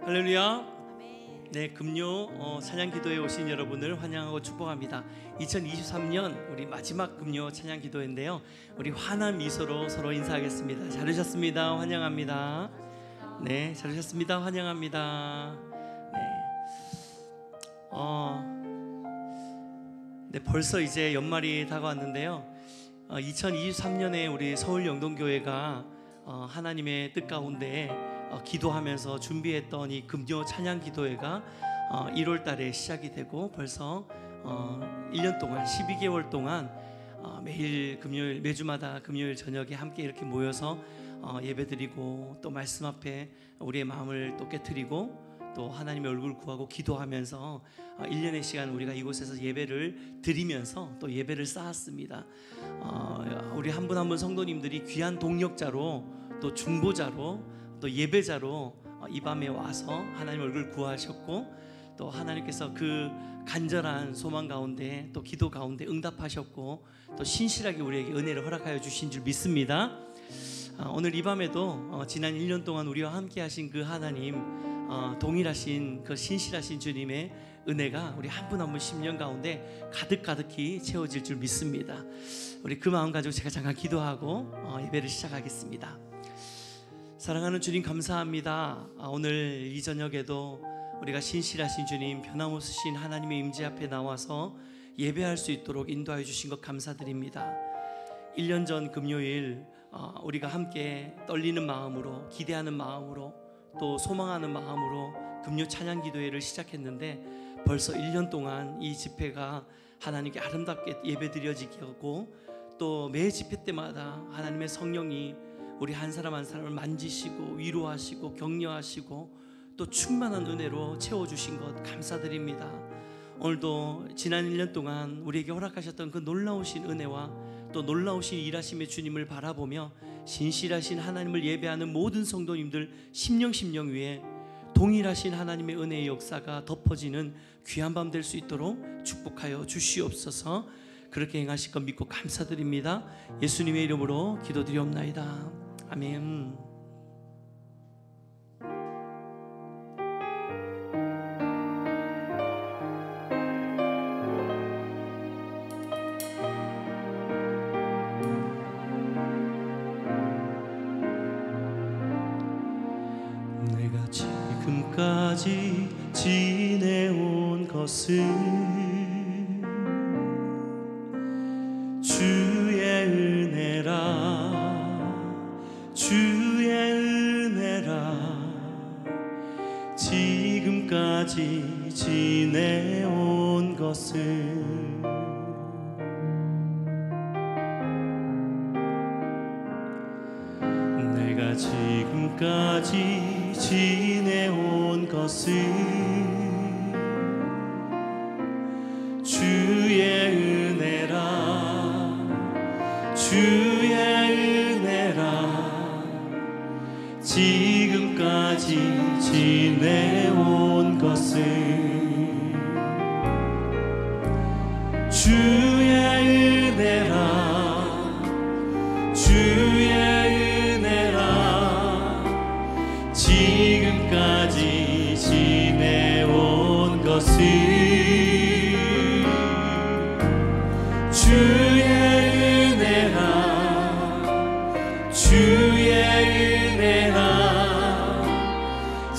할렐루야. 네, 금요 찬양 기도에 오신 여러분을 환영하고 축복합니다. 2023년 우리 마지막 금요 찬양 기도인데요, 우리 환한 미소로 서로 인사하겠습니다. 잘 오셨습니다. 환영합니다. 네, 잘 오셨습니다. 환영합니다. 네, 벌써 이제 연말이 다가왔는데요, 2023년에 우리 서울 영동교회가 하나님의 뜻 가운데 기도하면서 준비했던 이 금요 찬양 기도회가 1월 달에 시작이 되고 벌써 1년 동안 12개월 동안 매일 금요일, 매주마다 금요일 저녁에 함께 이렇게 모여서 예배드리고 또 말씀 앞에 우리의 마음을 또 깨트리고 또 하나님의 얼굴 구하고 기도하면서 1년의 시간 우리가 이곳에서 예배를 드리면서 또 예배를 쌓았습니다. 우리 한 분 한 분 성도님들이 귀한 동력자로 또 중보자로 또 예배자로 이 밤에 와서 하나님 얼굴 구하셨고 또 하나님께서 그 간절한 소망 가운데 또 기도 가운데 응답하셨고 또 신실하게 우리에게 은혜를 허락하여 주신 줄 믿습니다. 오늘 이 밤에도 지난 1년 동안 우리와 함께 하신 그 하나님, 동일하신 그 신실하신 주님의 은혜가 우리 한 분 한 분 10년 가운데 가득히 채워질 줄 믿습니다. 우리 그 마음 가지고 제가 잠깐 기도하고 예배를 시작하겠습니다. 사랑하는 주님, 감사합니다. 오늘 이 저녁에도 우리가 신실하신 주님, 변함없으신 하나님의 임재 앞에 나와서 예배할 수 있도록 인도하여 주신 것 감사드립니다. 1년 전 금요일 우리가 함께 떨리는 마음으로, 기대하는 마음으로 또 소망하는 마음으로 금요 찬양 기도회를 시작했는데 벌써 1년 동안 이 집회가 하나님께 아름답게 예배드려지게 하고 또 매 집회 때마다 하나님의 성령이 우리 한 사람 한 사람을 만지시고 위로하시고 격려하시고 또 충만한 은혜로 채워주신 것 감사드립니다. 오늘도 지난 1년 동안 우리에게 허락하셨던 그 놀라우신 은혜와 또 놀라우신 일하심의 주님을 바라보며 신실하신 하나님을 예배하는 모든 성도님들 심령 위에 동일하신 하나님의 은혜의 역사가 덮어지는 귀한 밤 될 수 있도록 축복하여 주시옵소서. 그렇게 행하실 것 믿고 감사드립니다. 예수님의 이름으로 기도드리옵나이다. 아멘. 내가 지금까지 지내온 것은 주의 은혜라 지금까지 지내온 것은 내가 지금까지 지내온 것은 주의 은혜라 지금까지 지내온 것은 주의 은혜라 지금까지 지내온 것은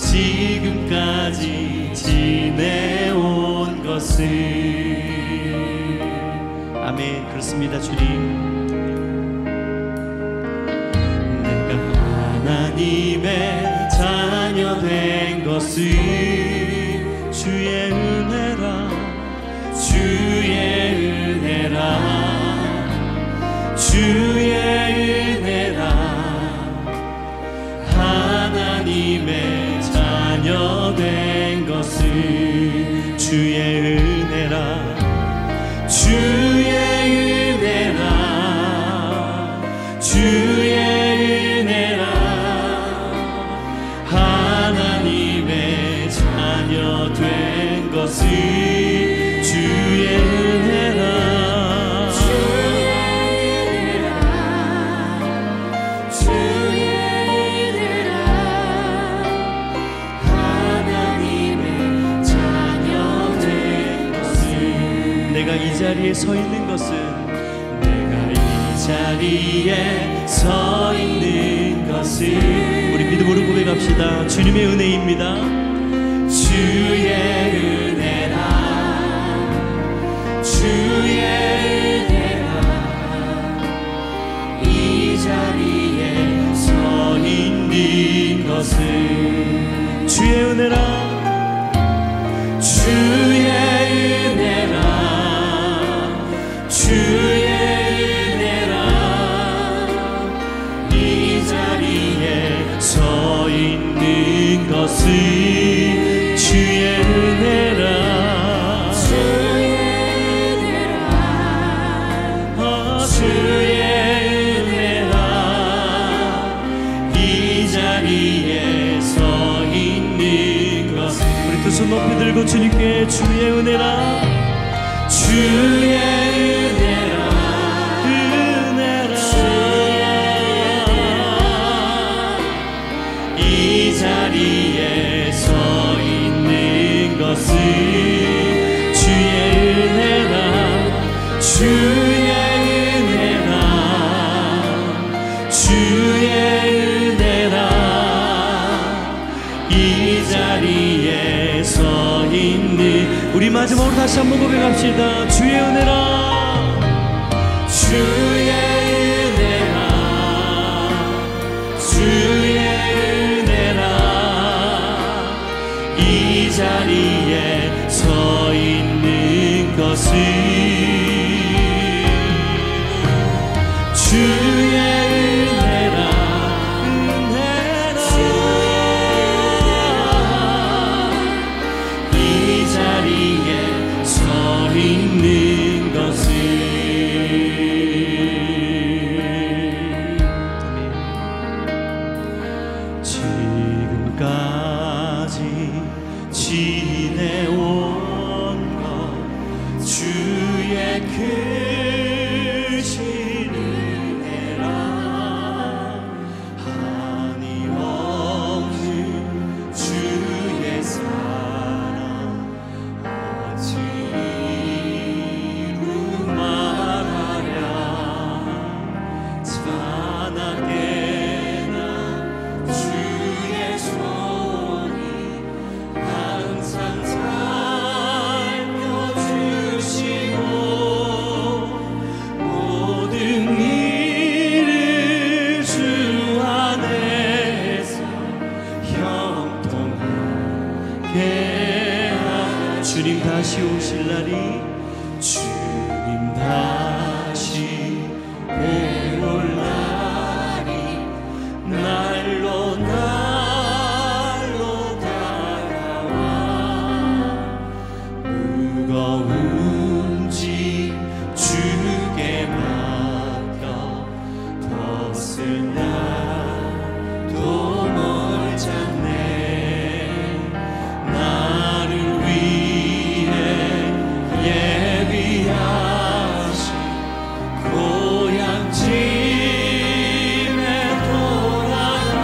지금까지 지내온 것은 아멘. 그렇습니다. 주님, 내가 하나님의 자녀 된 것은 주의 은혜라 하나님의 자녀 된 것은 주의 은혜라 하나님의 자녀 된 것은 주의 은혜라 주의 은혜라 이 자리에 서 있는 것은 내가 이 자리에 서 있는 것은 우리 믿음으로 고백합시다. 주님의 은혜입니다. 주의 은혜라 주의 은혜라 이 자리에 서 있는 것은 주의 은혜라 주의 은혜라 주의 은혜라 이 자리에 서 있는 것은 주의 은혜라 주의 은혜라 주의 은혜라 이 자리에 서 있는 것은 우리 두 손 높이 들고 주님께 주의 은혜라 주의 은혜라 은혜라 이 자리에 서 있는 것은 주의 은혜라 주의 은혜라 주의 은혜라 이 자리에 서 있는 우리 마지막으로 다시 한번 고백합시다. 주의 은혜라 주의 은혜라 주의 은혜라 이 자리에 서 있는 것은 주의 은혜라 은혜라 이 자리에 서 있는 것은 지금까지 지내온 것 주의 크신 은혜라 한이 없는 주의 사랑 어찌로 말하랴 찬하게나 주의 손이 항상 살펴주시고 모든 일을 주 안에서 형통하게 하라 주님 다시 오실 날이 주님 다시 올 날이 날로 날로 다가와 무거운 짐 주께 맡겨 벗을 날도 멀지 않네 나를 위해 예비하신 고향집에 돌아가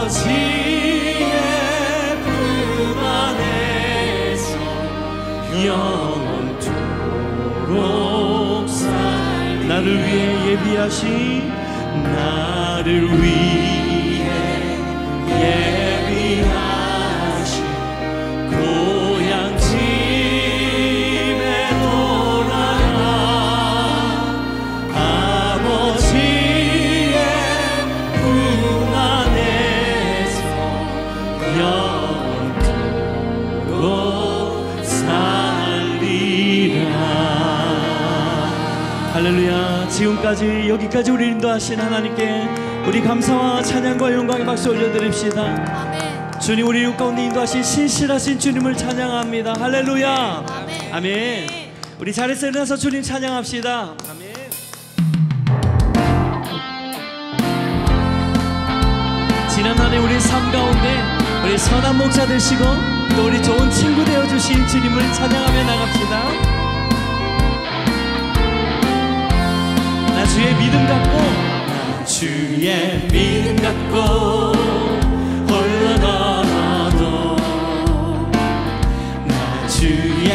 아버지의 품 안에서 영원토록 살 나를 위해 예비하신 나를 위해 예비하신 고향집에 돌아가 아버지의 품 안에서 영원토록 살리라 할렐루야. 지금까지 여기까지 우리 인도하신 하나님께 우리 감사와 찬양과 영광의 박수 올려드립시다. 아멘. 주님 우리 육 가운데 인도하신 신실하신 주님을 찬양합니다. 할렐루야. 아멘. 아멘. 우리 자리에서 일어나서 주님 찬양합시다. 아멘. 지난 한 해 우리 삶 가운데 우리 선한 목자 되시고 또 우리 좋은 친구 되어주신 주님을 찬양하며 나갑시다. 나 주의 믿음 갖고 주의 믿음 갖고 홀로 걸어도 나 주의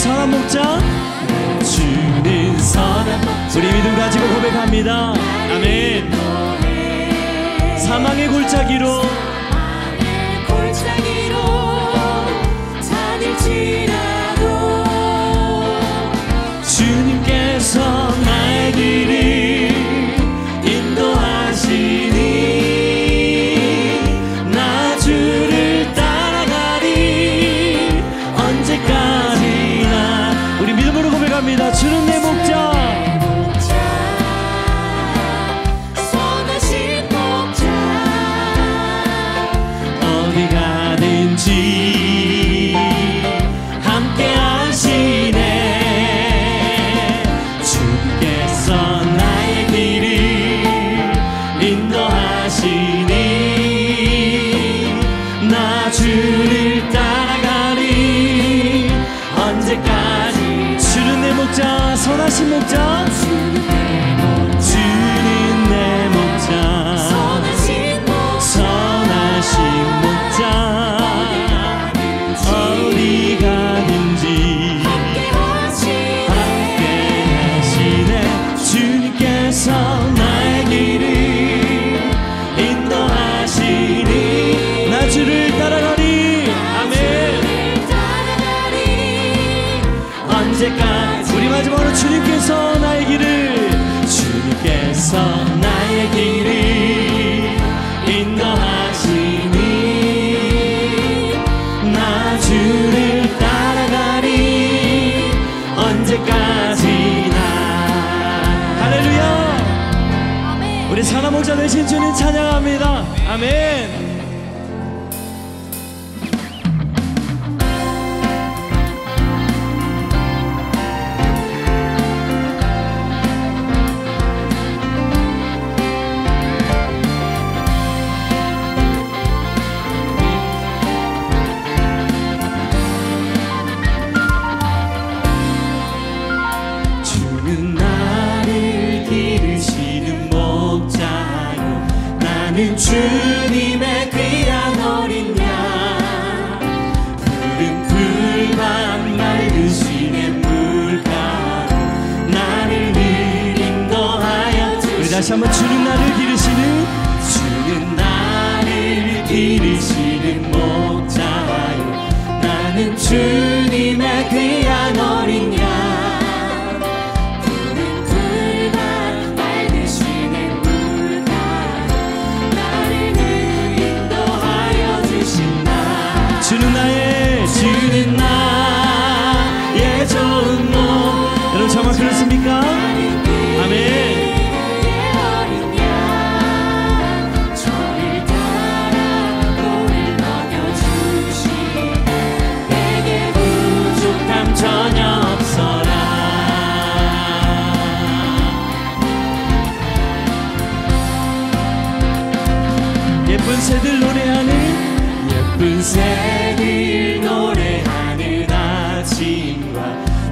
선한 목자, 주는 선한 목자, 우리 믿음 가지고 고백합니다. 아멘. 사망의 골짜기로 다닐지라도 주님께서 나의 길을 인도하시니 나 주를 따라가리. 언제까지나 우리 믿음으로 고백합니다. 주는 내 목자, 선하신 목자, 어디 가든지 함께 하시네. 주께서 나의 길을 인도하시니 나 주를 따라가리. 언제까지. 주는 내 목자, 선하신 목자, 주는 내 목자, 선하신 목자, 어디 가든지 함께 하시네. 주님께서 나의 길을 인도하시니 나 주를 따라가리. 아멘. 언제까지. 우리 마지막으로 주님께서 나의 길을, 주님께서 나의 길을 인도하시니 나 주를 따라가리. 언제까지나. 할렐루야. 우리 선한 목자 되신 주님 찬양합니다. 아멘. 주는 나를 기르시는 목자요, 나는 주님의 귀한 어린 양. 푸른 풀밭 맑으시네 물가로 나를 늘 인도하여 주시네. 우리 다시 한번 주는 나를 기르시는, 주는 나를 기르시는 목자요, 나는 주님의 귀한 어린 양. 주는 나의 좋은 목. 여러분 정말 그렇습니까? 아멘. 내게 부족함 전혀 없어라. 예쁜 새들 노래하는, 예쁜 새들 노래하는 아침과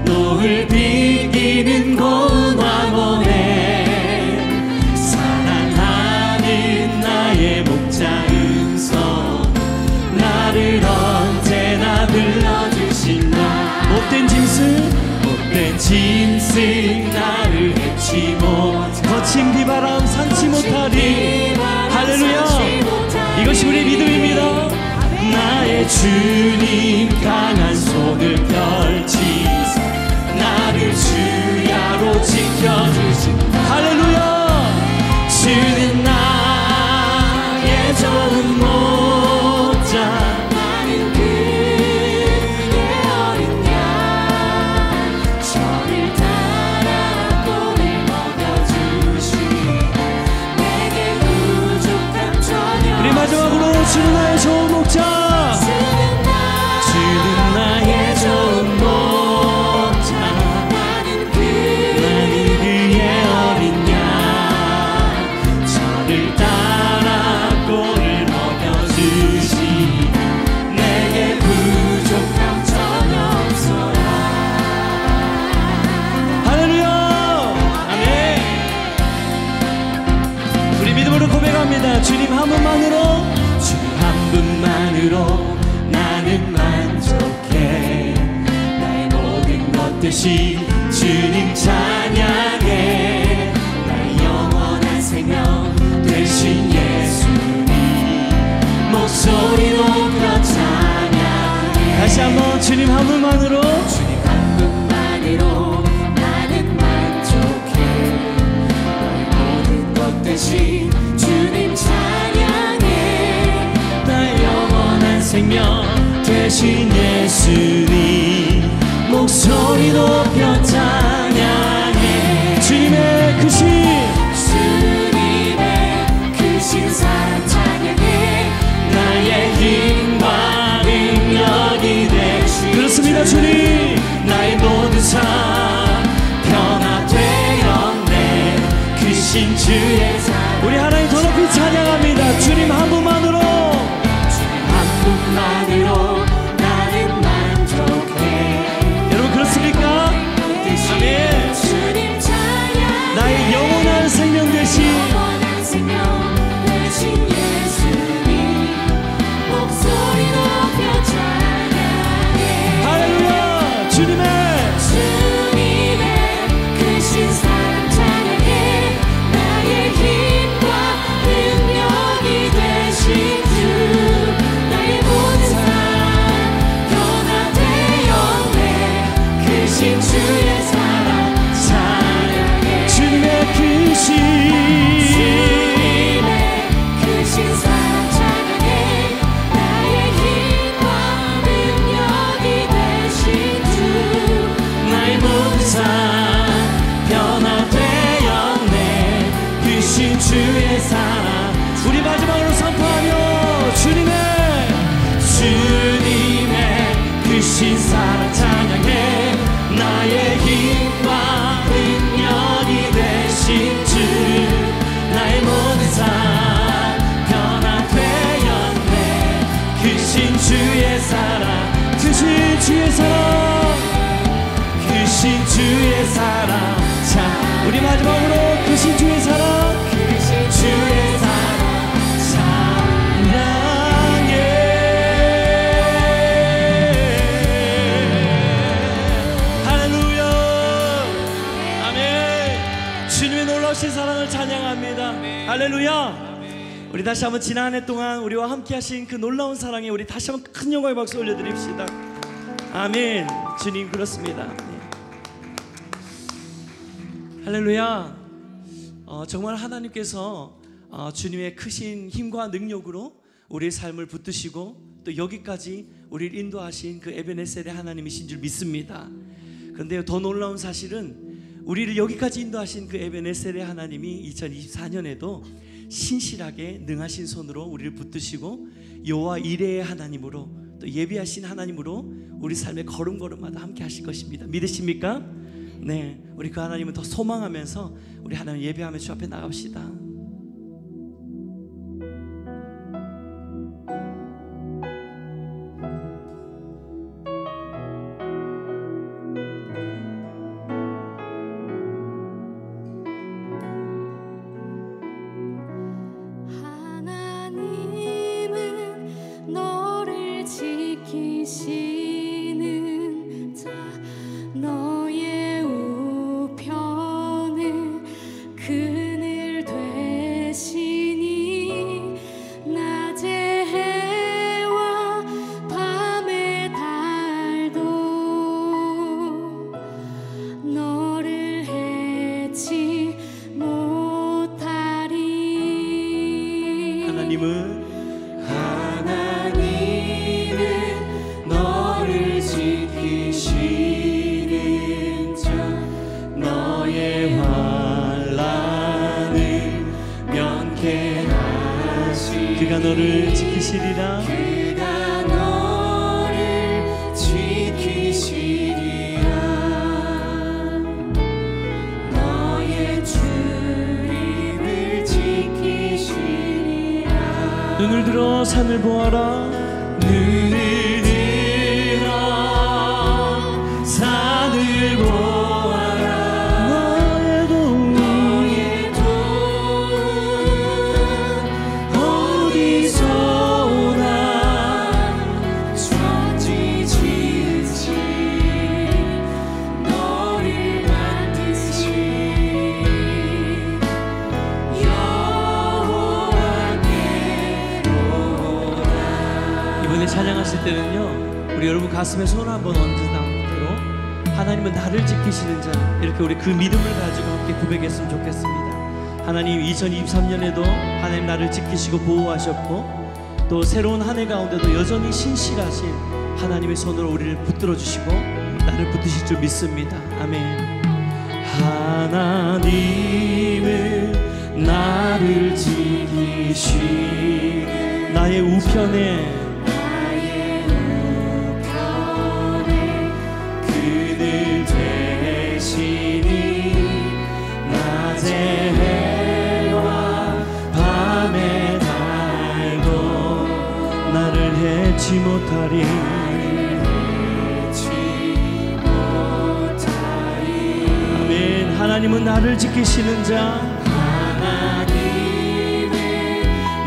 노을 비기는 고운 황혼에 사랑하는 나의 목자 음성 나를 언제나 불러주신다. 못된 짐승 나를 해치 못 거친 비바람 상치 못하리. 할렐루야. 이것이 우리 믿음입니다. 나의 주님 강한 손을 펼치사 나를 주야로 지켜주신다. 할렐루야. 주는 나의 좋은 목자, 나는 그의 어린 양. 저를 따라 꿀을 먹여주시니 내게 부족함 전혀. 우리 마지막으로 주는 나의 좋은 목자, 주는 나의 좋은 목자, 나는 그의 어린 양. 저를 따라 꿀을 먹여주시니 내게 부족함 전혀 없어라. 할렐루야. 아멘. 우리 믿음으로 고백합니다. 주님 한 분만으로, 주님 한 분만으로 되신 주님 찬양해. 나의 영원한 생명 되신 예수님 목소리 높여 찬양해. 다시 한번 주님 한 분만으로, 주님 한 분만으로 나는 만족해. 너의 모든 것 대신 주님 찬양해. 나의 영원한 생명 되신 예수님 목소리 높여 찬양해. 주님의 크신 사랑 찬양해. 나의 힘과 능력이 되신 그렇습니다. 주님 나의 모든 삶 변화되었네. 크신 주의 사랑. 우리 하나님 더 높이 찬양합니다. 주님 한 분만으로, 한 분만으로 나는 만족해. 여러분 그렇습니까? 아멘. 주님 찬양. 나의 영원한 생명 되신 영원한 생명 되신 예수님 목소리 높여 찬양해. 할렐루야. 주님의 크신 사랑 찬양해. 나의 힘과 능력이 되신 주 나의 모든 삶 변화되었네. 크신 주의 사랑 찬양해. 주님의 크신 사랑 찬양해. 나의 힘과 능력이 되신 주 나의 모든 삶 변화되었네. 크신 주의 사랑. 우리 마지막으로 선포하며 주님의 크신 사랑 찬양해. 나의 힘과 능력이 되신 주 나의 모든 삶 변화되었네. 크신 주의 사랑. 크신 주의 사랑, 크신 주의 사랑. 자, 우리 마지막으로 크신 주의 사랑 크신 주의 사랑 찬양해. 할렐루야. 아멘. 주님의 놀라우신 사랑을 찬양합니다. 할렐루야. 우리 다시 한번 지난 한 해 동안 우리와 함께 하신 그 놀라운 사랑에 우리 다시 한번 큰 영광의 박수 올려드립시다. 아멘. 주님 그렇습니다. 네. 할렐루야. 정말 하나님께서 주님의 크신 힘과 능력으로 우리의 삶을 붙드시고 또 여기까지 우리를 인도하신 그 에베네셀의 하나님이신 줄 믿습니다. 그런데 더 놀라운 사실은 우리를 여기까지 인도하신 그 에베네셀의 하나님이 2024년에도 신실하게 능하신 손으로 우리를 붙드시고 여호와 이레의 하나님으로 또 예비하신 하나님으로 우리 삶의 걸음걸음마다 함께 하실 것입니다. 믿으십니까? 네, 우리 그 하나님을 더 소망하면서 우리 하나님 예배하며 주 앞에 나갑시다. 하나님은 너를 지키시는 자 너의 우편에 그늘 되시니 낮의 해와 밤의 달도 너를 해치 못하리. 하나님은 너를 지키시는 자 너의 환난을 면케하시. 그가 너를 지키시리라. 그가 너를 지키시리라. 너의 주님을 지키시리라. 눈을 들어 산을 보아라. 눈을 들어 산을 보아라. 너의 도움 너의 도움 어디서 오나 천지 지으신 고백하실 때는요, 우리 여러분 가슴에 손을 한번 얹은 상태로 하나님은 나를 지키시는 자, 이렇게 우리 그 믿음을 가지고 함께 고백했으면 좋겠습니다. 하나님, 2023년에도 하나님 나를 지키시고 보호하셨고, 또 새로운 한 해 가운데도 여전히 신실하신 하나님의 손으로 우리를 붙들어 주시고 나를 붙드실 줄 믿습니다. 아멘. 하나님은 나를 지키시 나의 우편에 그늘 대신이 낮에 해와 밤에 달고 나를 해치 못하리. 아멘. 하나님은 나를 지키시는 자, 하나님은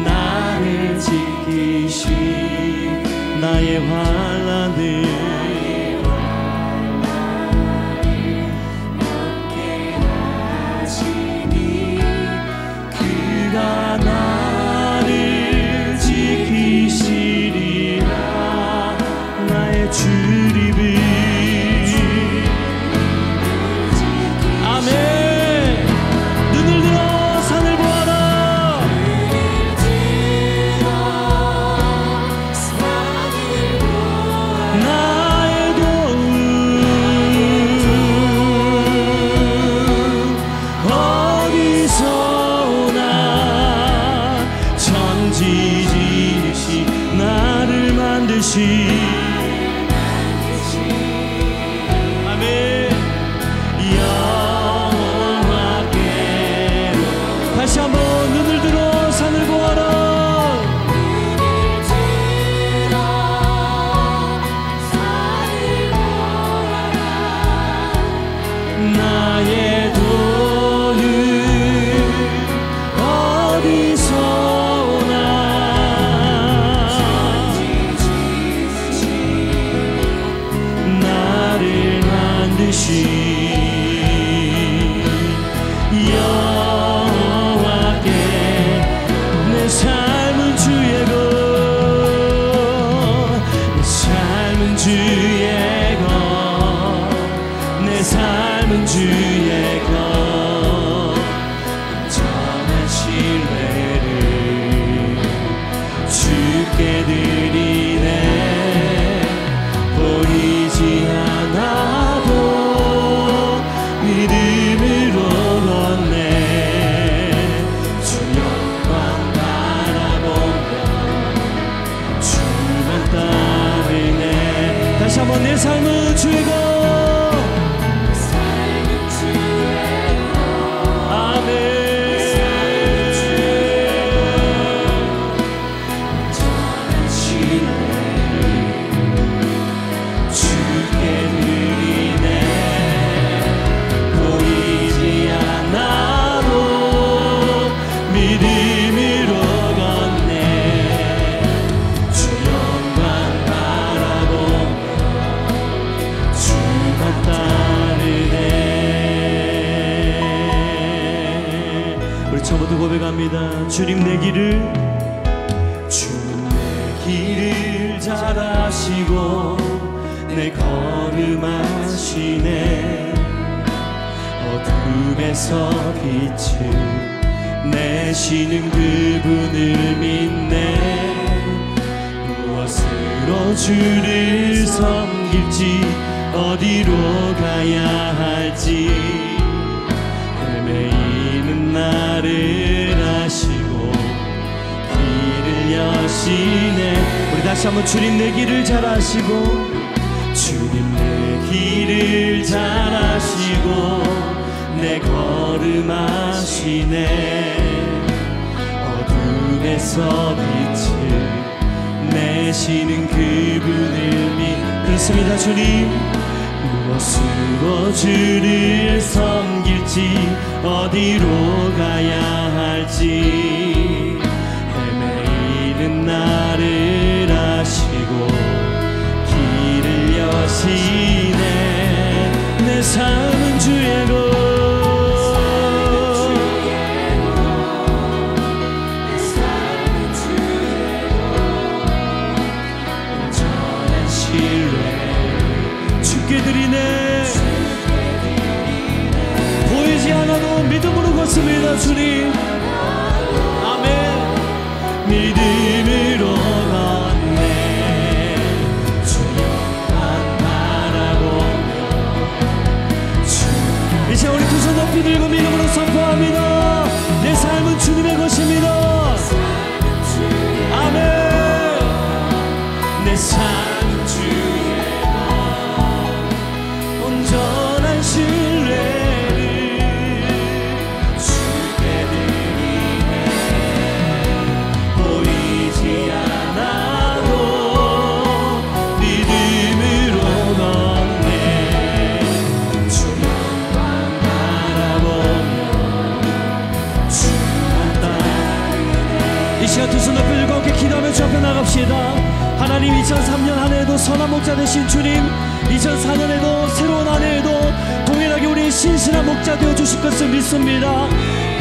나를 지키시 나의 환난을 얻게 하시니 그가 나를 지키시리라. 나의 주님을 아멘. 눈을 들어 산을 보아라. 나의 도움 어디서 오나. 천지지시 나를 만드시 다시 한번 눈을 들어 산을 보아라. 나의 도움 어디서 오나. 나를 만드시 내 삶은 주의 것, 내 삶은 주의 것, 내 삶은 주의 것. 온전한 신뢰를 주께 드리네. 보이지 않아도 믿음으로 걷네. 다시 한번 내 삶은 주의 것. 아멘. 온전한 신뢰를 주께 드리네. 보이지 않아도 믿음으로 걷네. 주 영광 따르네. 우리 처음부터 고백합니다. 주님 내 길을 잘 아시고 내 걸음 아시네. 어둠에서 빛을 내시는 그분을 믿네. 무엇으로 주를 섬길지 어디로 가야 할지 헤매이는 나를 아시고 길을 여시네. 우리 다시 한번 주님 내 길을 잘 아시고 주님 내 길을 잘 아시고 내 걸음 아시네. 어둠에서 빛을 내시는 그분을 그렇습니다. 주님 무엇으로 주를 섬길지 어디로 가야 할지 헤매이는 나를 아시고 길을 여시네. 내 삶은 주의 것. 받습니다 주님. 아멘. 믿음으로 걷네 주님만 바라보며 이제 우리 두 손 높이 들고 믿음으로 선포합니다. 내 삶은 주님의 것입니다. 아멘. 내 삶은 주의 것 온전한 신뢰를 주께 드리네 보이지 않아도 믿음으로 걷네 주님만 바라보며 주만 따르네. 이 시간 두 손 높이 들고 함께 기도하며 주 앞에 나갑시다. 하나님 2003년 한 해에도 선한 목자 되신 주님 2004년에도 새로운 한 해에도 동일하게 우리 신실한 목자 되어주실 것을 믿습니다.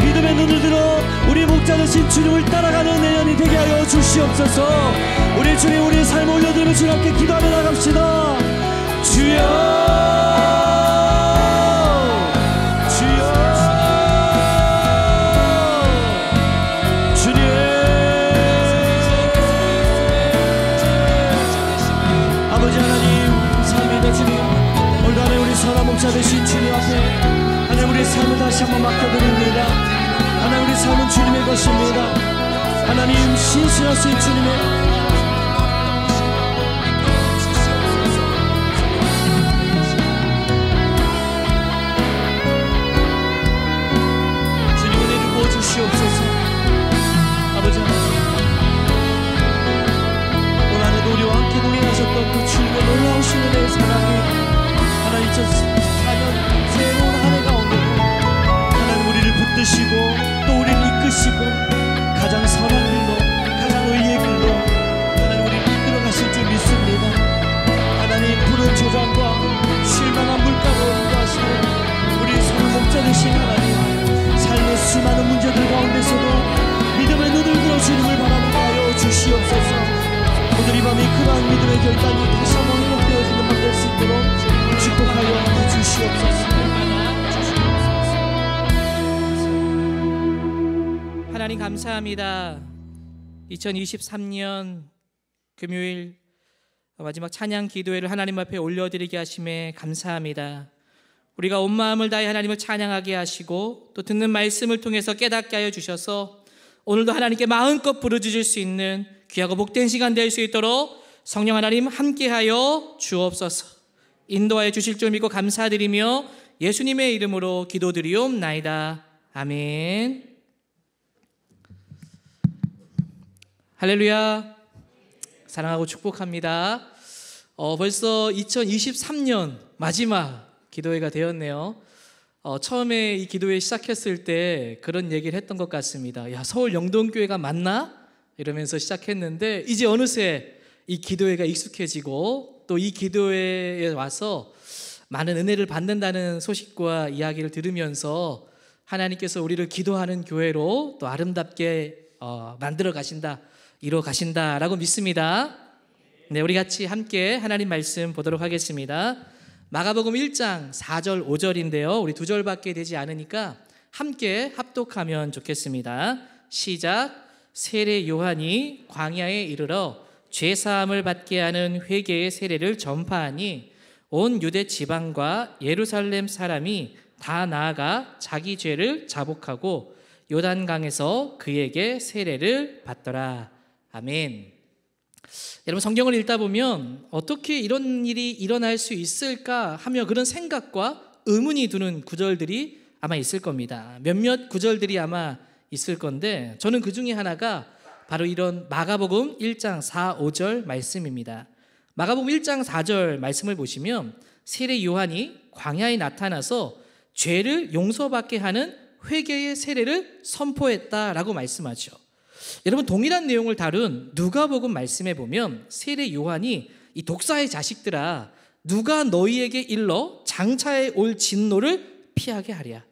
믿음의 눈을 들어 우리 목자 되신 주님을 따라가는 내년이 되게 하여 주시옵소서. 우리 주님 우리의 삶을 올려드리며 주님 함께 기도하며 나갑시다. 주여 선한 목자 되신 주님 앞에 하나님 우리의 삶을 다시 한번 맡겨드립니다. 하나님 우리 삶은 주님의 것입니다. 하나님 신실하신 주님의 주님 은혜를 부어주시옵소서. 아버지 하나님 올 한해도 우리와 함께 동행하셨던 그 주님의 놀라우신 은혜의 사랑이 2004년 새로운 한 해 가운데 하나님 우리를 붙드시고 또 우리를 이끄시고 가장 선한 길로 가장 의의 길로 하나님 우리를 이끌어 가실 줄 믿습니다. 하나님 푸른 초장과 쉴만한 물가로 인도하시는 우리 선한 목자 되신 하나님 삶의 수많은 문제들 가운데서도 믿음의 눈을 들어 주님을 바라보게 하여 주시옵소서. 오늘 이 밤이 그러한 믿음의 결단이 다시 한번 회복되어지는 밤 될 수 있도록 축복하여 주시옵소서. 하나님 감사합니다. 2023년 금요일 마지막 찬양 기도회를 하나님 앞에 올려드리게 하심에 감사합니다. 우리가 온 마음을 다해 하나님을 찬양하게 하시고 또 듣는 말씀을 통해서 깨닫게 하여 주셔서 오늘도 하나님께 마음껏 부르짖을 수 있는 귀하고 복된 시간 될 수 있도록 성령 하나님 함께하여 주옵소서. 인도하여 주실 줄 믿고 감사드리며 예수님의 이름으로 기도드리옵나이다. 아멘. 할렐루야. 사랑하고 축복합니다. 벌써 2023년 마지막 기도회가 되었네요. 처음에 이 기도회 시작했을 때 그런 얘기를 했던 것 같습니다. 야, 서울 영동교회가 맞나? 이러면서 시작했는데 이제 어느새 이 기도회가 익숙해지고 또 이 기도회에 와서 많은 은혜를 받는다는 소식과 이야기를 들으면서 하나님께서 우리를 기도하는 교회로 또 아름답게 만들어 가신다, 이루어 가신다라고 믿습니다. 네, 우리 같이 함께 하나님 말씀 보도록 하겠습니다. 마가복음 1장 4절 5절인데요 우리 2절밖에 되지 않으니까 함께 합독하면 좋겠습니다. 시작. 세례 요한이 광야에 이르러 죄사함을 받게 하는 회개의 세례를 전파하니 온 유대 지방과 예루살렘 사람이 다 나아가 자기 죄를 자복하고 요단강에서 그에게 세례를 받더라. 아멘. 여러분 성경을 읽다 보면 어떻게 이런 일이 일어날 수 있을까 하며 그런 생각과 의문이 드는 구절들이 아마 있을 겁니다. 몇몇 구절들이 아마 있을 건데 저는 그 중에 하나가 바로 이런 마가복음 1장 4, 5절 말씀입니다. 마가복음 1장 4절 말씀을 보시면 세례 요한이 광야에 나타나서 죄를 용서받게 하는 회개의 세례를 선포했다라고 말씀하죠. 여러분 동일한 내용을 다룬 누가복음 말씀에 보면 세례 요한이 이 독사의 자식들아 누가 너희에게 일러 장차에 올 진노를 피하게 하랴.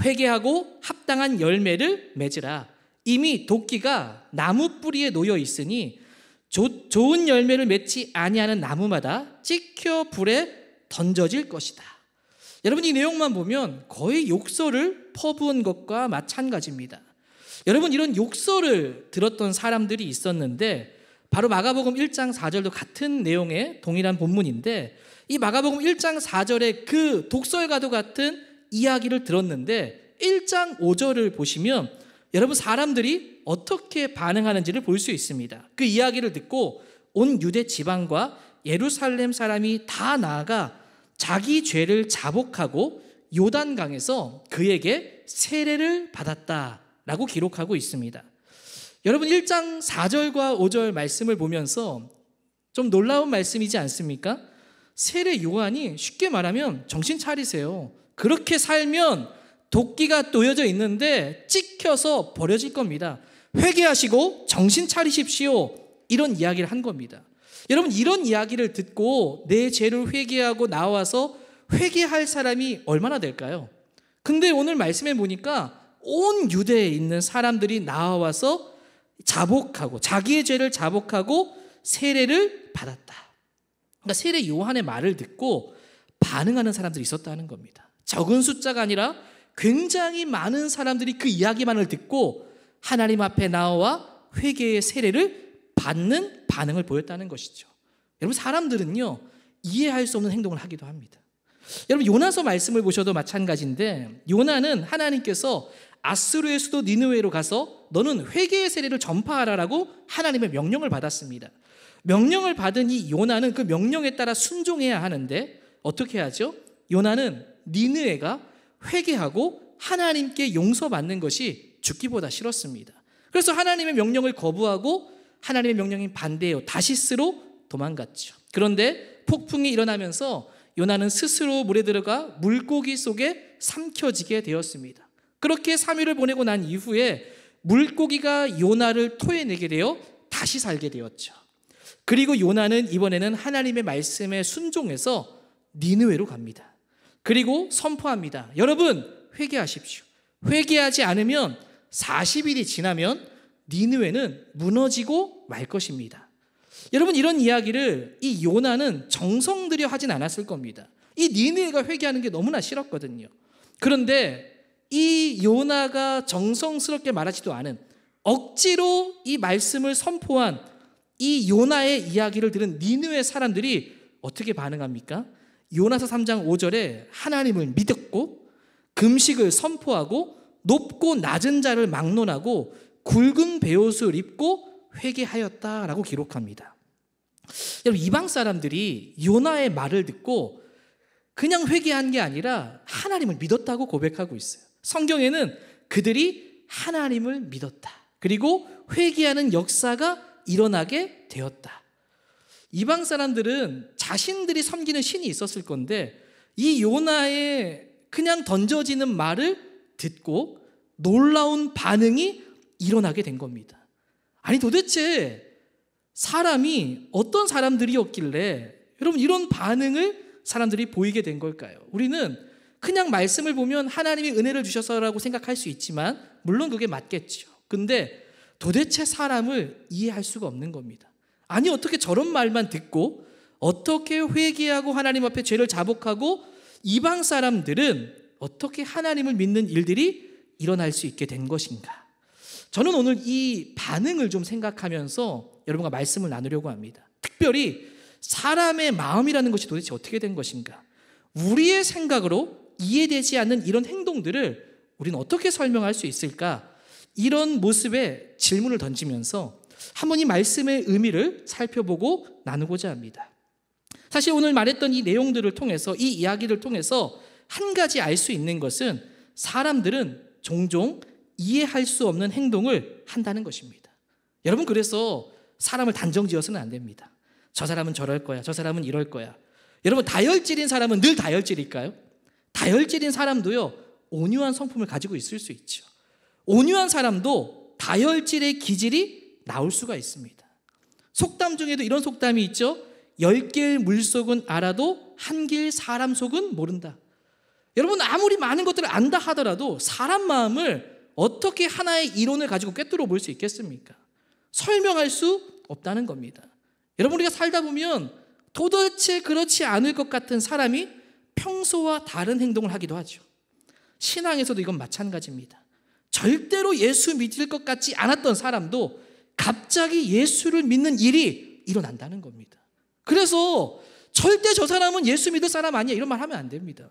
회개하고 합당한 열매를 맺으라. 이미 도끼가 나무 뿌리에 놓여 있으니 좋은 열매를 맺지 아니하는 나무마다 찍혀 불에 던져질 것이다. 여러분 이 내용만 보면 거의 욕설을 퍼부은 것과 마찬가지입니다. 여러분, 이런 욕설을 들었던 사람들이 있었는데 바로 마가복음 1장 4절도 같은 내용의 동일한 본문인데, 이 마가복음 1장 4절의 그 독설과도 같은 이야기를 들었는데 1장 5절을 보시면 여러분, 사람들이 어떻게 반응하는지를 볼 수 있습니다. 그 이야기를 듣고 온 유대 지방과 예루살렘 사람이 다 나아가 자기 죄를 자복하고 요단강에서 그에게 세례를 받았다라고 기록하고 있습니다. 여러분, 1장 4절과 5절 말씀을 보면서 좀 놀라운 말씀이지 않습니까? 세례 요한이 쉽게 말하면 정신 차리세요. 그렇게 살면 도끼가 놓여져 있는데 찍혀서 버려질 겁니다. 회개하시고 정신 차리십시오. 이런 이야기를 한 겁니다. 여러분, 이런 이야기를 듣고 내 죄를 회개하고 나와서 회개할 사람이 얼마나 될까요? 근데 오늘 말씀에 보니까 온 유대에 있는 사람들이 나와서 자복하고 자기의 죄를 자복하고 세례를 받았다. 그러니까 세례 요한의 말을 듣고 반응하는 사람들이 있었다는 겁니다. 적은 숫자가 아니라 굉장히 많은 사람들이 그 이야기만을 듣고 하나님 앞에 나와 회개의 세례를 받는 반응을 보였다는 것이죠. 여러분, 사람들은요, 이해할 수 없는 행동을 하기도 합니다. 여러분, 요나서 말씀을 보셔도 마찬가지인데, 요나는 하나님께서 아수르의 수도 니느웨로 가서 너는 회개의 세례를 전파하라라고 하나님의 명령을 받았습니다. 명령을 받은 이 요나는 그 명령에 따라 순종해야 하는데 어떻게 하죠? 요나는 니느웨가 회개하고 하나님께 용서받는 것이 죽기보다 싫었습니다. 그래서 하나님의 명령을 거부하고 하나님의 명령인 반대로 다시스로 도망갔죠. 그런데 폭풍이 일어나면서 요나는 스스로 물에 들어가 물고기 속에 삼켜지게 되었습니다. 그렇게 3일을 보내고 난 이후에 물고기가 요나를 토해내게 되어 다시 살게 되었죠. 그리고 요나는 이번에는 하나님의 말씀에 순종해서 니느웨로 갑니다. 그리고 선포합니다. 여러분, 회개하십시오. 회개하지 않으면 40일이 지나면 니느웨는 무너지고 말 것입니다. 여러분, 이런 이야기를 이 요나는 정성 들여 하진 않았을 겁니다. 이 니느웨가 회개하는 게 너무나 싫었거든요. 그런데 이 요나가 정성스럽게 말하지도 않은, 억지로 이 말씀을 선포한 이 요나의 이야기를 들은 니느웨 사람들이 어떻게 반응합니까? 요나서 3장 5절에 하나님을 믿었고 금식을 선포하고 높고 낮은 자를 막론하고 굵은 베옷을 입고 회개하였다라고 기록합니다. 여러분, 이방 사람들이 요나의 말을 듣고 그냥 회개한 게 아니라 하나님을 믿었다고 고백하고 있어요. 성경에는 그들이 하나님을 믿었다. 그리고 회개하는 역사가 일어나게 되었다. 이방 사람들은 자신들이 섬기는 신이 있었을 건데 이 요나의 그냥 던져지는 말을 듣고 놀라운 반응이 일어나게 된 겁니다. 아니, 도대체 사람이 어떤 사람들이었길래 여러분 이런 반응을 사람들이 보이게 된 걸까요? 우리는 그냥 말씀을 보면 하나님이 은혜를 주셔서라고 생각할 수 있지만 물론 그게 맞겠죠. 근데 도대체 사람을 이해할 수가 없는 겁니다. 아니, 어떻게 저런 말만 듣고 어떻게 회개하고 하나님 앞에 죄를 자복하고 이방 사람들은 어떻게 하나님을 믿는 일들이 일어날 수 있게 된 것인가? 저는 오늘 이 반응을 좀 생각하면서 여러분과 말씀을 나누려고 합니다. 특별히 사람의 마음이라는 것이 도대체 어떻게 된 것인가? 우리의 생각으로 이해되지 않는 이런 행동들을 우리는 어떻게 설명할 수 있을까? 이런 모습의 질문을 던지면서 한번 이 말씀의 의미를 살펴보고 나누고자 합니다. 사실 오늘 말했던 이 내용들을 통해서, 이 이야기를 통해서 한 가지 알 수 있는 것은 사람들은 종종 이해할 수 없는 행동을 한다는 것입니다. 여러분, 그래서 사람을 단정 지어서는 안 됩니다. 저 사람은 저럴 거야, 저 사람은 이럴 거야. 여러분, 다혈질인 사람은 늘 다혈질일까요? 다혈질인 사람도요, 온유한 성품을 가지고 있을 수 있죠. 온유한 사람도 다혈질의 기질이 나올 수가 있습니다. 속담 중에도 이런 속담이 있죠. 10길 물속은 알아도 한 길 사람 속은 모른다. 여러분, 아무리 많은 것들을 안다 하더라도 사람 마음을 어떻게 하나의 이론을 가지고 꿰뚫어 볼 수 있겠습니까? 설명할 수 없다는 겁니다. 여러분, 우리가 살다 보면 도대체 그렇지 않을 것 같은 사람이 평소와 다른 행동을 하기도 하죠. 신앙에서도 이건 마찬가지입니다. 절대로 예수 믿을 것 같지 않았던 사람도 갑자기 예수를 믿는 일이 일어난다는 겁니다. 그래서 절대 저 사람은 예수 믿을 사람 아니야 이런 말 하면 안 됩니다.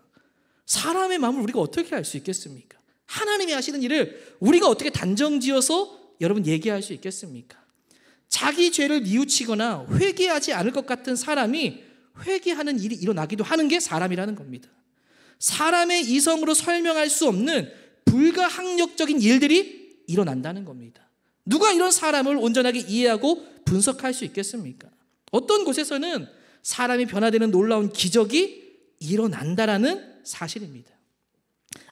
사람의 마음을 우리가 어떻게 알 수 있겠습니까? 하나님이 하시는 일을 우리가 어떻게 단정지어서 여러분 얘기할 수 있겠습니까? 자기 죄를 뉘우치거나 회개하지 않을 것 같은 사람이 회개하는 일이 일어나기도 하는 게 사람이라는 겁니다. 사람의 이성으로 설명할 수 없는 불가항력적인 일들이 일어난다는 겁니다. 누가 이런 사람을 온전하게 이해하고 분석할 수 있겠습니까? 어떤 곳에서는 사람이 변화되는 놀라운 기적이 일어난다라는 사실입니다.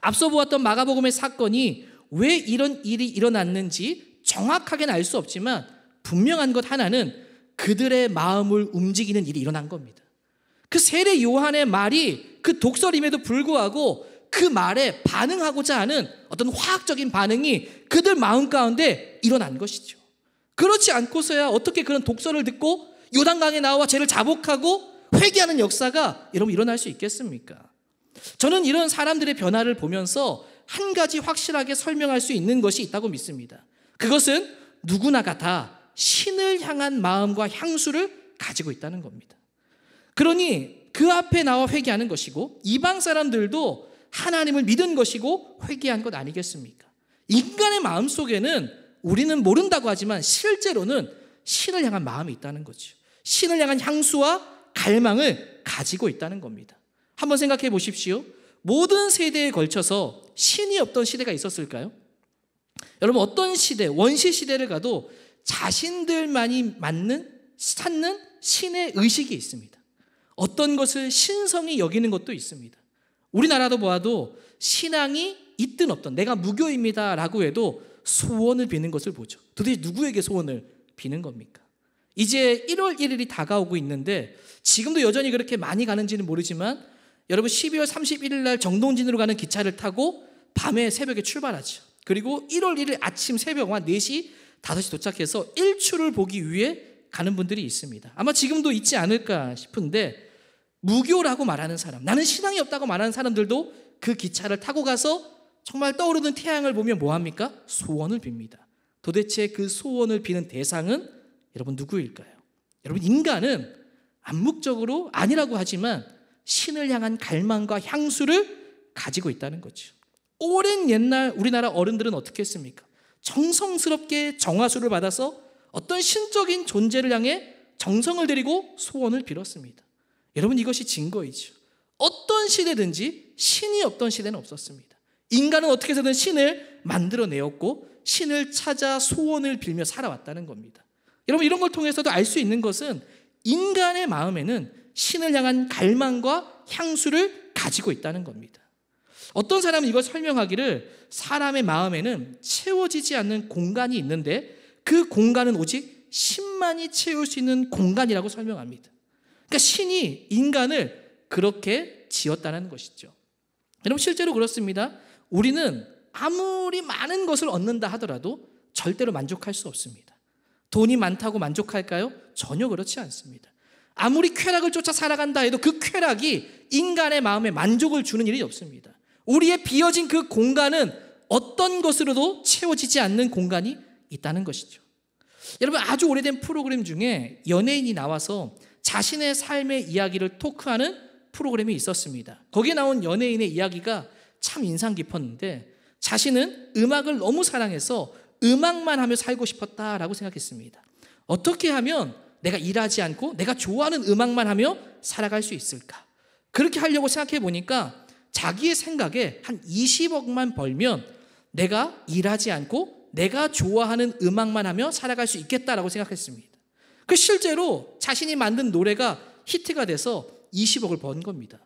앞서 보았던 마가복음의 사건이 왜 이런 일이 일어났는지 정확하게는 알 수 없지만 분명한 것 하나는 그들의 마음을 움직이는 일이 일어난 겁니다. 그 세례 요한의 말이 그 독설임에도 불구하고 그 말에 반응하고자 하는 어떤 화학적인 반응이 그들 마음 가운데 일어난 것이죠. 그렇지 않고서야 어떻게 그런 독설을 듣고 요단강에 나와 죄를 자복하고 회개하는 역사가 여러분 일어날 수 있겠습니까? 저는 이런 사람들의 변화를 보면서 한 가지 확실하게 설명할 수 있는 것이 있다고 믿습니다. 그것은 누구나가 다 신을 향한 마음과 향수를 가지고 있다는 겁니다. 그러니 그 앞에 나와 회개하는 것이고 이방 사람들도 하나님을 믿은 것이고 회개한 것 아니겠습니까? 인간의 마음속에는 우리는 모른다고 하지만 실제로는 신을 향한 마음이 있다는 거죠. 신을 향한 향수와 갈망을 가지고 있다는 겁니다. 한번 생각해 보십시오. 모든 세대에 걸쳐서 신이 없던 시대가 있었을까요? 여러분 어떤 시대, 원시 시대를 가도 자신들만이 찾는 신의 의식이 있습니다. 어떤 것을 신성히 여기는 것도 있습니다. 우리나라도 보아도 신앙이 있든 없든 내가 무교입니다 라고 해도 소원을 비는 것을 보죠. 도대체 누구에게 소원을 비는 겁니까? 이제 1월 1일이 다가오고 있는데 지금도 여전히 그렇게 많이 가는지는 모르지만 여러분 12월 31일 날 정동진으로 가는 기차를 타고 밤에 새벽에 출발하죠. 그리고 1월 1일 아침 새벽 한 4시, 5시 도착해서 일출을 보기 위해 가는 분들이 있습니다. 아마 지금도 있지 않을까 싶은데 무교라고 말하는 사람, 나는 신앙이 없다고 말하는 사람들도 그 기차를 타고 가서 정말 떠오르는 태양을 보면 뭐합니까? 소원을 빕니다. 도대체 그 소원을 비는 대상은 여러분 누구일까요? 여러분 인간은 암묵적으로 아니라고 하지만 신을 향한 갈망과 향수를 가지고 있다는 거죠. 오랜 옛날 우리나라 어른들은 어떻게 했습니까? 정성스럽게 정화수를 받아서 어떤 신적인 존재를 향해 정성을 들이고 소원을 빌었습니다. 여러분 이것이 증거이죠. 어떤 시대든지 신이 없던 시대는 없었습니다. 인간은 어떻게 해서든 신을 만들어내었고 신을 찾아 소원을 빌며 살아왔다는 겁니다. 여러분 이런 걸 통해서도 알 수 있는 것은 인간의 마음에는 신을 향한 갈망과 향수를 가지고 있다는 겁니다. 어떤 사람은 이걸 설명하기를 사람의 마음에는 채워지지 않는 공간이 있는데 그 공간은 오직 신만이 채울 수 있는 공간이라고 설명합니다. 그러니까 신이 인간을 그렇게 지었다는 것이죠. 여러분 실제로 그렇습니다. 우리는 아무리 많은 것을 얻는다 하더라도 절대로 만족할 수 없습니다. 돈이 많다고 만족할까요? 전혀 그렇지 않습니다. 아무리 쾌락을 쫓아 살아간다 해도 그 쾌락이 인간의 마음에 만족을 주는 일이 없습니다. 우리의 비어진 그 공간은 어떤 것으로도 채워지지 않는 공간이 있다는 것이죠. 여러분 아주 오래된 프로그램 중에 연예인이 나와서 자신의 삶의 이야기를 토크하는 프로그램이 있었습니다. 거기에 나온 연예인의 이야기가 참 인상 깊었는데 자신은 음악을 너무 사랑해서 음악만 하며 살고 싶었다라고 생각했습니다. 어떻게 하면 내가 일하지 않고 내가 좋아하는 음악만 하며 살아갈 수 있을까? 그렇게 하려고 생각해 보니까 자기의 생각에 한 20억만 벌면 내가 일하지 않고 내가 좋아하는 음악만 하며 살아갈 수 있겠다라고 생각했습니다. 그 실제로 자신이 만든 노래가 히트가 돼서 20억을 번 겁니다.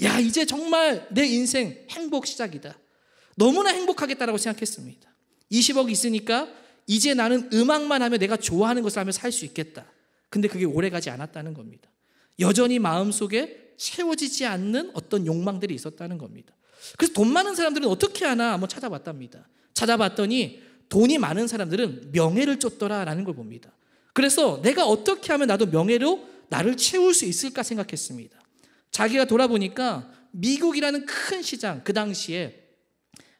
야, 이제 정말 내 인생 행복 시작이다. 너무나 행복하겠다라고 생각했습니다. 20억 있으니까 이제 나는 음악만 하며 내가 좋아하는 것을 하며 살 수 있겠다. 근데 그게 오래가지 않았다는 겁니다. 여전히 마음속에 채워지지 않는 어떤 욕망들이 있었다는 겁니다. 그래서 돈 많은 사람들은 어떻게 하나 한번 찾아봤답니다. 찾아봤더니 돈이 많은 사람들은 명예를 쫓더라라는 걸 봅니다. 그래서 내가 어떻게 하면 나도 명예로 나를 채울 수 있을까 생각했습니다. 자기가 돌아보니까 미국이라는 큰 시장, 그 당시에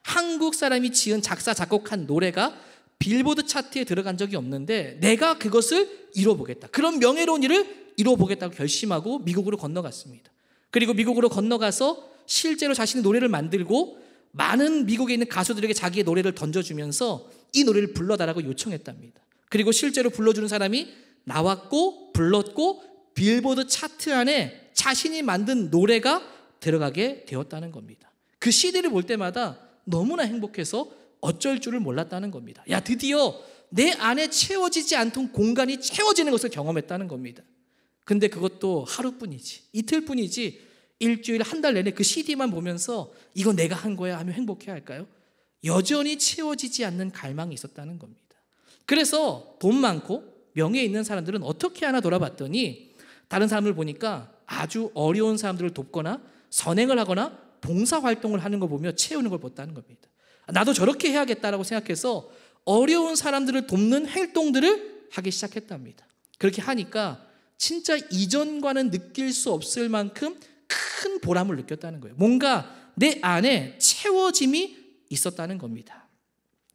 한국 사람이 지은 작사 작곡한 노래가 빌보드 차트에 들어간 적이 없는데 내가 그것을 이뤄보겠다, 그런 명예로운 일을 이뤄보겠다고 결심하고 미국으로 건너갔습니다. 그리고 미국으로 건너가서 실제로 자신의 노래를 만들고 많은 미국에 있는 가수들에게 자기의 노래를 던져주면서 이 노래를 불러달라고 요청했답니다. 그리고 실제로 불러주는 사람이 나왔고 불렀고 빌보드 차트 안에 자신이 만든 노래가 들어가게 되었다는 겁니다. 그 CD를 볼 때마다 너무나 행복해서 어쩔 줄을 몰랐다는 겁니다. 야, 드디어 내 안에 채워지지 않던 공간이 채워지는 것을 경험했다는 겁니다. 근데 그것도 하루뿐이지, 이틀뿐이지, 일주일, 한 달 내내 그 CD만 보면서 이거 내가 한 거야 하며 행복해 할까요? 여전히 채워지지 않는 갈망이 있었다는 겁니다. 그래서 돈 많고 명예 있는 사람들은 어떻게 하나 돌아봤더니 다른 사람을 보니까 아주 어려운 사람들을 돕거나 선행을 하거나 봉사활동을 하는 거 보며 채우는 걸 봤다는 겁니다. 나도 저렇게 해야겠다라고 생각해서 어려운 사람들을 돕는 활동들을 하기 시작했답니다. 그렇게 하니까 진짜 이전과는 느낄 수 없을 만큼 큰 보람을 느꼈다는 거예요. 뭔가 내 안에 채워짐이 있었다는 겁니다.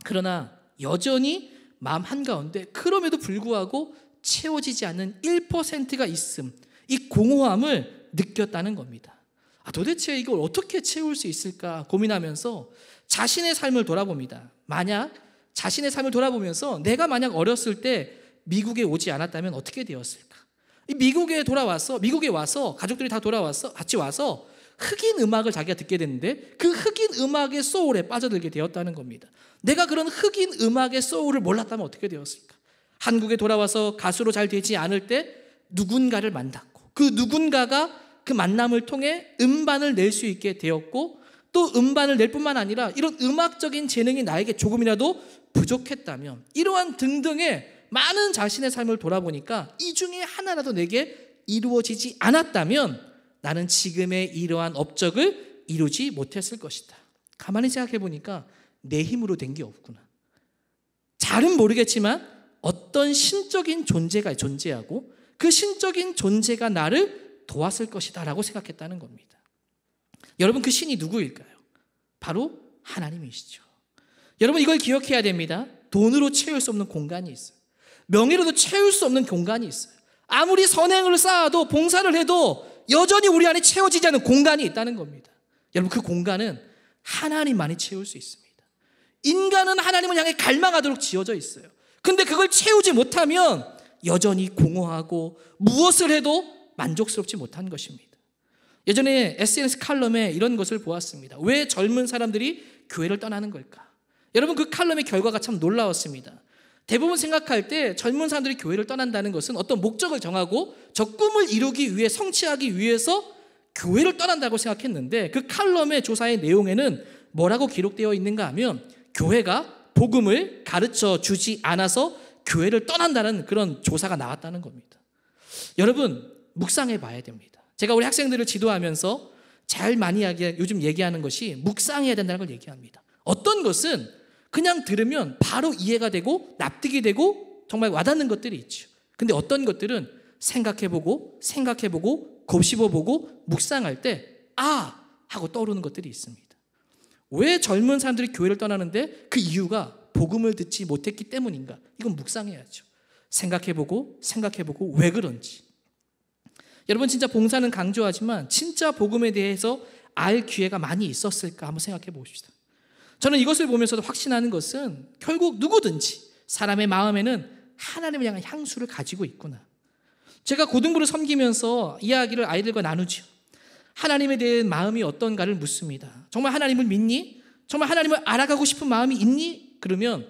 그러나 여전히 마음 한가운데 그럼에도 불구하고 채워지지 않는 1%가 있음, 이 공허함을 느꼈다는 겁니다. 도대체 이걸 어떻게 채울 수 있을까 고민하면서 자신의 삶을 돌아봅니다. 만약 자신의 삶을 돌아보면서 내가 만약 어렸을 때 미국에 오지 않았다면 어떻게 되었을까? 미국에 와서 가족들이 다 돌아와서 같이 와서 흑인 음악을 자기가 듣게 됐는데 그 흑인 음악의 소울에 빠져들게 되었다는 겁니다. 내가 그런 흑인 음악의 소울을 몰랐다면 어떻게 되었을까? 한국에 돌아와서 가수로 잘 되지 않을 때 누군가를 만났고 그 누군가가 그 만남을 통해 음반을 낼 수 있게 되었고 또 음반을 낼 뿐만 아니라 이런 음악적인 재능이 나에게 조금이라도 부족했다면 이러한 등등의 많은 자신의 삶을 돌아보니까 이 중에 하나라도 내게 이루어지지 않았다면 나는 지금의 이러한 업적을 이루지 못했을 것이다. 가만히 생각해 보니까 내 힘으로 된 게 없구나. 잘은 모르겠지만 어떤 신적인 존재가 존재하고 그 신적인 존재가 나를 도왔을 것이다 라고 생각했다는 겁니다. 여러분, 그 신이 누구일까요? 바로 하나님이시죠. 여러분, 이걸 기억해야 됩니다. 돈으로 채울 수 없는 공간이 있어요. 명예로도 채울 수 없는 공간이 있어요. 아무리 선행을 쌓아도 봉사를 해도 여전히 우리 안에 채워지지 않는 공간이 있다는 겁니다. 여러분, 그 공간은 하나님만이 채울 수 있습니다. 인간은 하나님을 향해 갈망하도록 지어져 있어요. 근데 그걸 채우지 못하면 여전히 공허하고 무엇을 해도 만족스럽지 못한 것입니다. 예전에 SNS 칼럼에 이런 것을 보았습니다. 왜 젊은 사람들이 교회를 떠나는 걸까? 여러분, 그 칼럼의 결과가 참 놀라웠습니다. 대부분 생각할 때 젊은 사람들이 교회를 떠난다는 것은 어떤 목적을 정하고 저 꿈을 이루기 위해, 성취하기 위해서 교회를 떠난다고 생각했는데 그 칼럼의 조사의 내용에는 뭐라고 기록되어 있는가 하면 교회가 복음을 가르쳐 주지 않아서 교회를 떠난다는 그런 조사가 나왔다는 겁니다. 여러분, 묵상해 봐야 됩니다. 제가 우리 학생들을 지도하면서 제일 많이 요즘 얘기하는 것이 묵상해야 된다는 걸 얘기합니다. 어떤 것은 그냥 들으면 바로 이해가 되고 납득이 되고 정말 와닿는 것들이 있죠. 근데 어떤 것들은 생각해보고 곱씹어보고 묵상할 때 아! 하고 떠오르는 것들이 있습니다. 왜 젊은 사람들이 교회를 떠나는데 그 이유가 복음을 듣지 못했기 때문인가? 이건 묵상해야죠. 생각해보고 왜 그런지. 여러분, 진짜 봉사는 강조하지만 진짜 복음에 대해서 알 기회가 많이 있었을까 한번 생각해 봅시다. 저는 이것을 보면서도 확신하는 것은 결국 누구든지 사람의 마음에는 하나님을 향한 향수를 가지고 있구나. 제가 고등부를 섬기면서 이야기를 아이들과 나누죠. 하나님에 대한 마음이 어떤가를 묻습니다. 정말 하나님을 믿니? 정말 하나님을 알아가고 싶은 마음이 있니? 그러면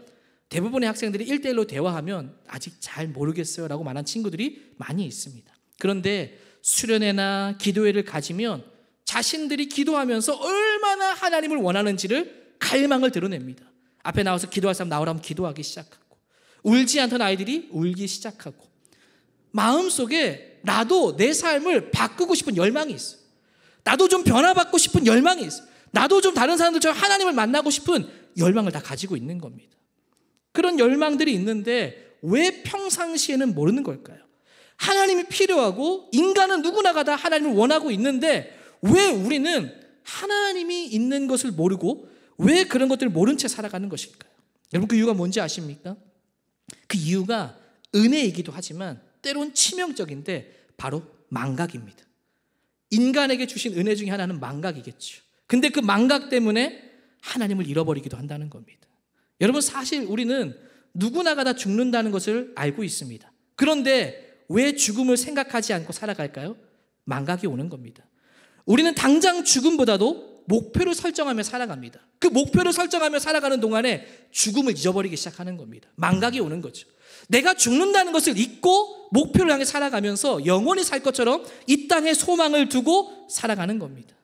대부분의 학생들이 1대1로 대화하면 아직 잘 모르겠어요 라고 말한 친구들이 많이 있습니다. 그런데 수련회나 기도회를 가지면 자신들이 기도하면서 얼마나 하나님을 원하는지를 갈망을 드러냅니다. 앞에 나와서 기도할 사람 나오라면 기도하기 시작하고, 울지 않던 아이들이 울기 시작하고, 마음속에 나도 내 삶을 바꾸고 싶은 열망이 있어요. 나도 좀 변화받고 싶은 열망이 있어요. 나도 좀 다른 사람들처럼 하나님을 만나고 싶은 열망을 다 가지고 있는 겁니다. 그런 열망들이 있는데 왜 평상시에는 모르는 걸까요? 하나님이 필요하고 인간은 누구나가 다 하나님을 원하고 있는데 왜 우리는 하나님이 있는 것을 모르고 왜 그런 것들을 모른 채 살아가는 것일까요? 여러분 그 이유가 뭔지 아십니까? 그 이유가 은혜이기도 하지만 때론 치명적인데 바로 망각입니다. 인간에게 주신 은혜 중에 하나는 망각이겠죠. 근데 그 망각 때문에 하나님을 잃어버리기도 한다는 겁니다. 여러분 사실 우리는 누구나가 다 죽는다는 것을 알고 있습니다. 그런데 왜 죽음을 생각하지 않고 살아갈까요? 망각이 오는 겁니다. 우리는 당장 죽음보다도 목표를 설정하며 살아갑니다. 그 목표를 설정하며 살아가는 동안에 죽음을 잊어버리기 시작하는 겁니다. 망각이 오는 거죠. 내가 죽는다는 것을 잊고 목표를 향해 살아가면서 영원히 살 것처럼 이 땅에 소망을 두고 살아가는 겁니다.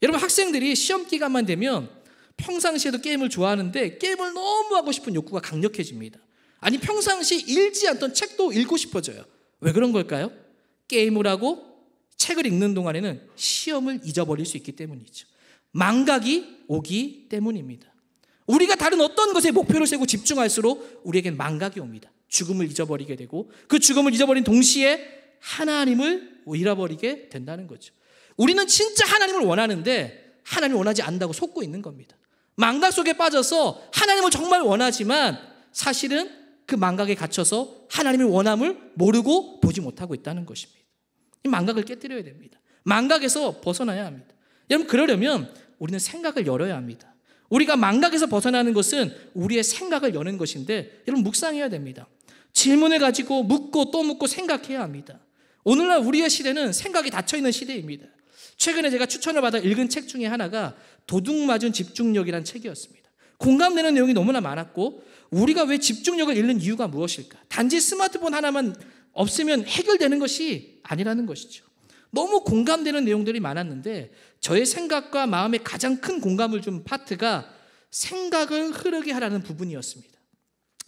여러분 학생들이 시험 기간만 되면 평상시에도 게임을 좋아하는데 게임을 너무 하고 싶은 욕구가 강력해집니다. 아니 평상시 읽지 않던 책도 읽고 싶어져요. 왜 그런 걸까요? 게임을 하고 책을 읽는 동안에는 시험을 잊어버릴 수 있기 때문이죠. 망각이 오기 때문입니다. 우리가 다른 어떤 것에 목표를 세우고 집중할수록 우리에겐 망각이 옵니다. 죽음을 잊어버리게 되고 그 죽음을 잊어버린 동시에 하나님을 잃어버리게 된다는 거죠. 우리는 진짜 하나님을 원하는데 하나님을 원하지 않는다고 속고 있는 겁니다. 망각 속에 빠져서 하나님을 정말 원하지만 사실은 그 망각에 갇혀서 하나님의 원함을 모르고 보지 못하고 있다는 것입니다. 이 망각을 깨뜨려야 됩니다. 망각에서 벗어나야 합니다. 여러분 그러려면 우리는 생각을 열어야 합니다. 우리가 망각에서 벗어나는 것은 우리의 생각을 여는 것인데 여러분 묵상해야 됩니다. 질문을 가지고 묻고 또 묻고 생각해야 합니다. 오늘날 우리의 시대는 생각이 닫혀있는 시대입니다. 최근에 제가 추천을 받아 읽은 책 중에 하나가 도둑맞은 집중력이라는 책이었습니다. 공감되는 내용이 너무나 많았고 우리가 왜 집중력을 잃는 이유가 무엇일까? 단지 스마트폰 하나만 없으면 해결되는 것이 아니라는 것이죠. 너무 공감되는 내용들이 많았는데 저의 생각과 마음에 가장 큰 공감을 준 파트가 생각을 흐르게 하라는 부분이었습니다.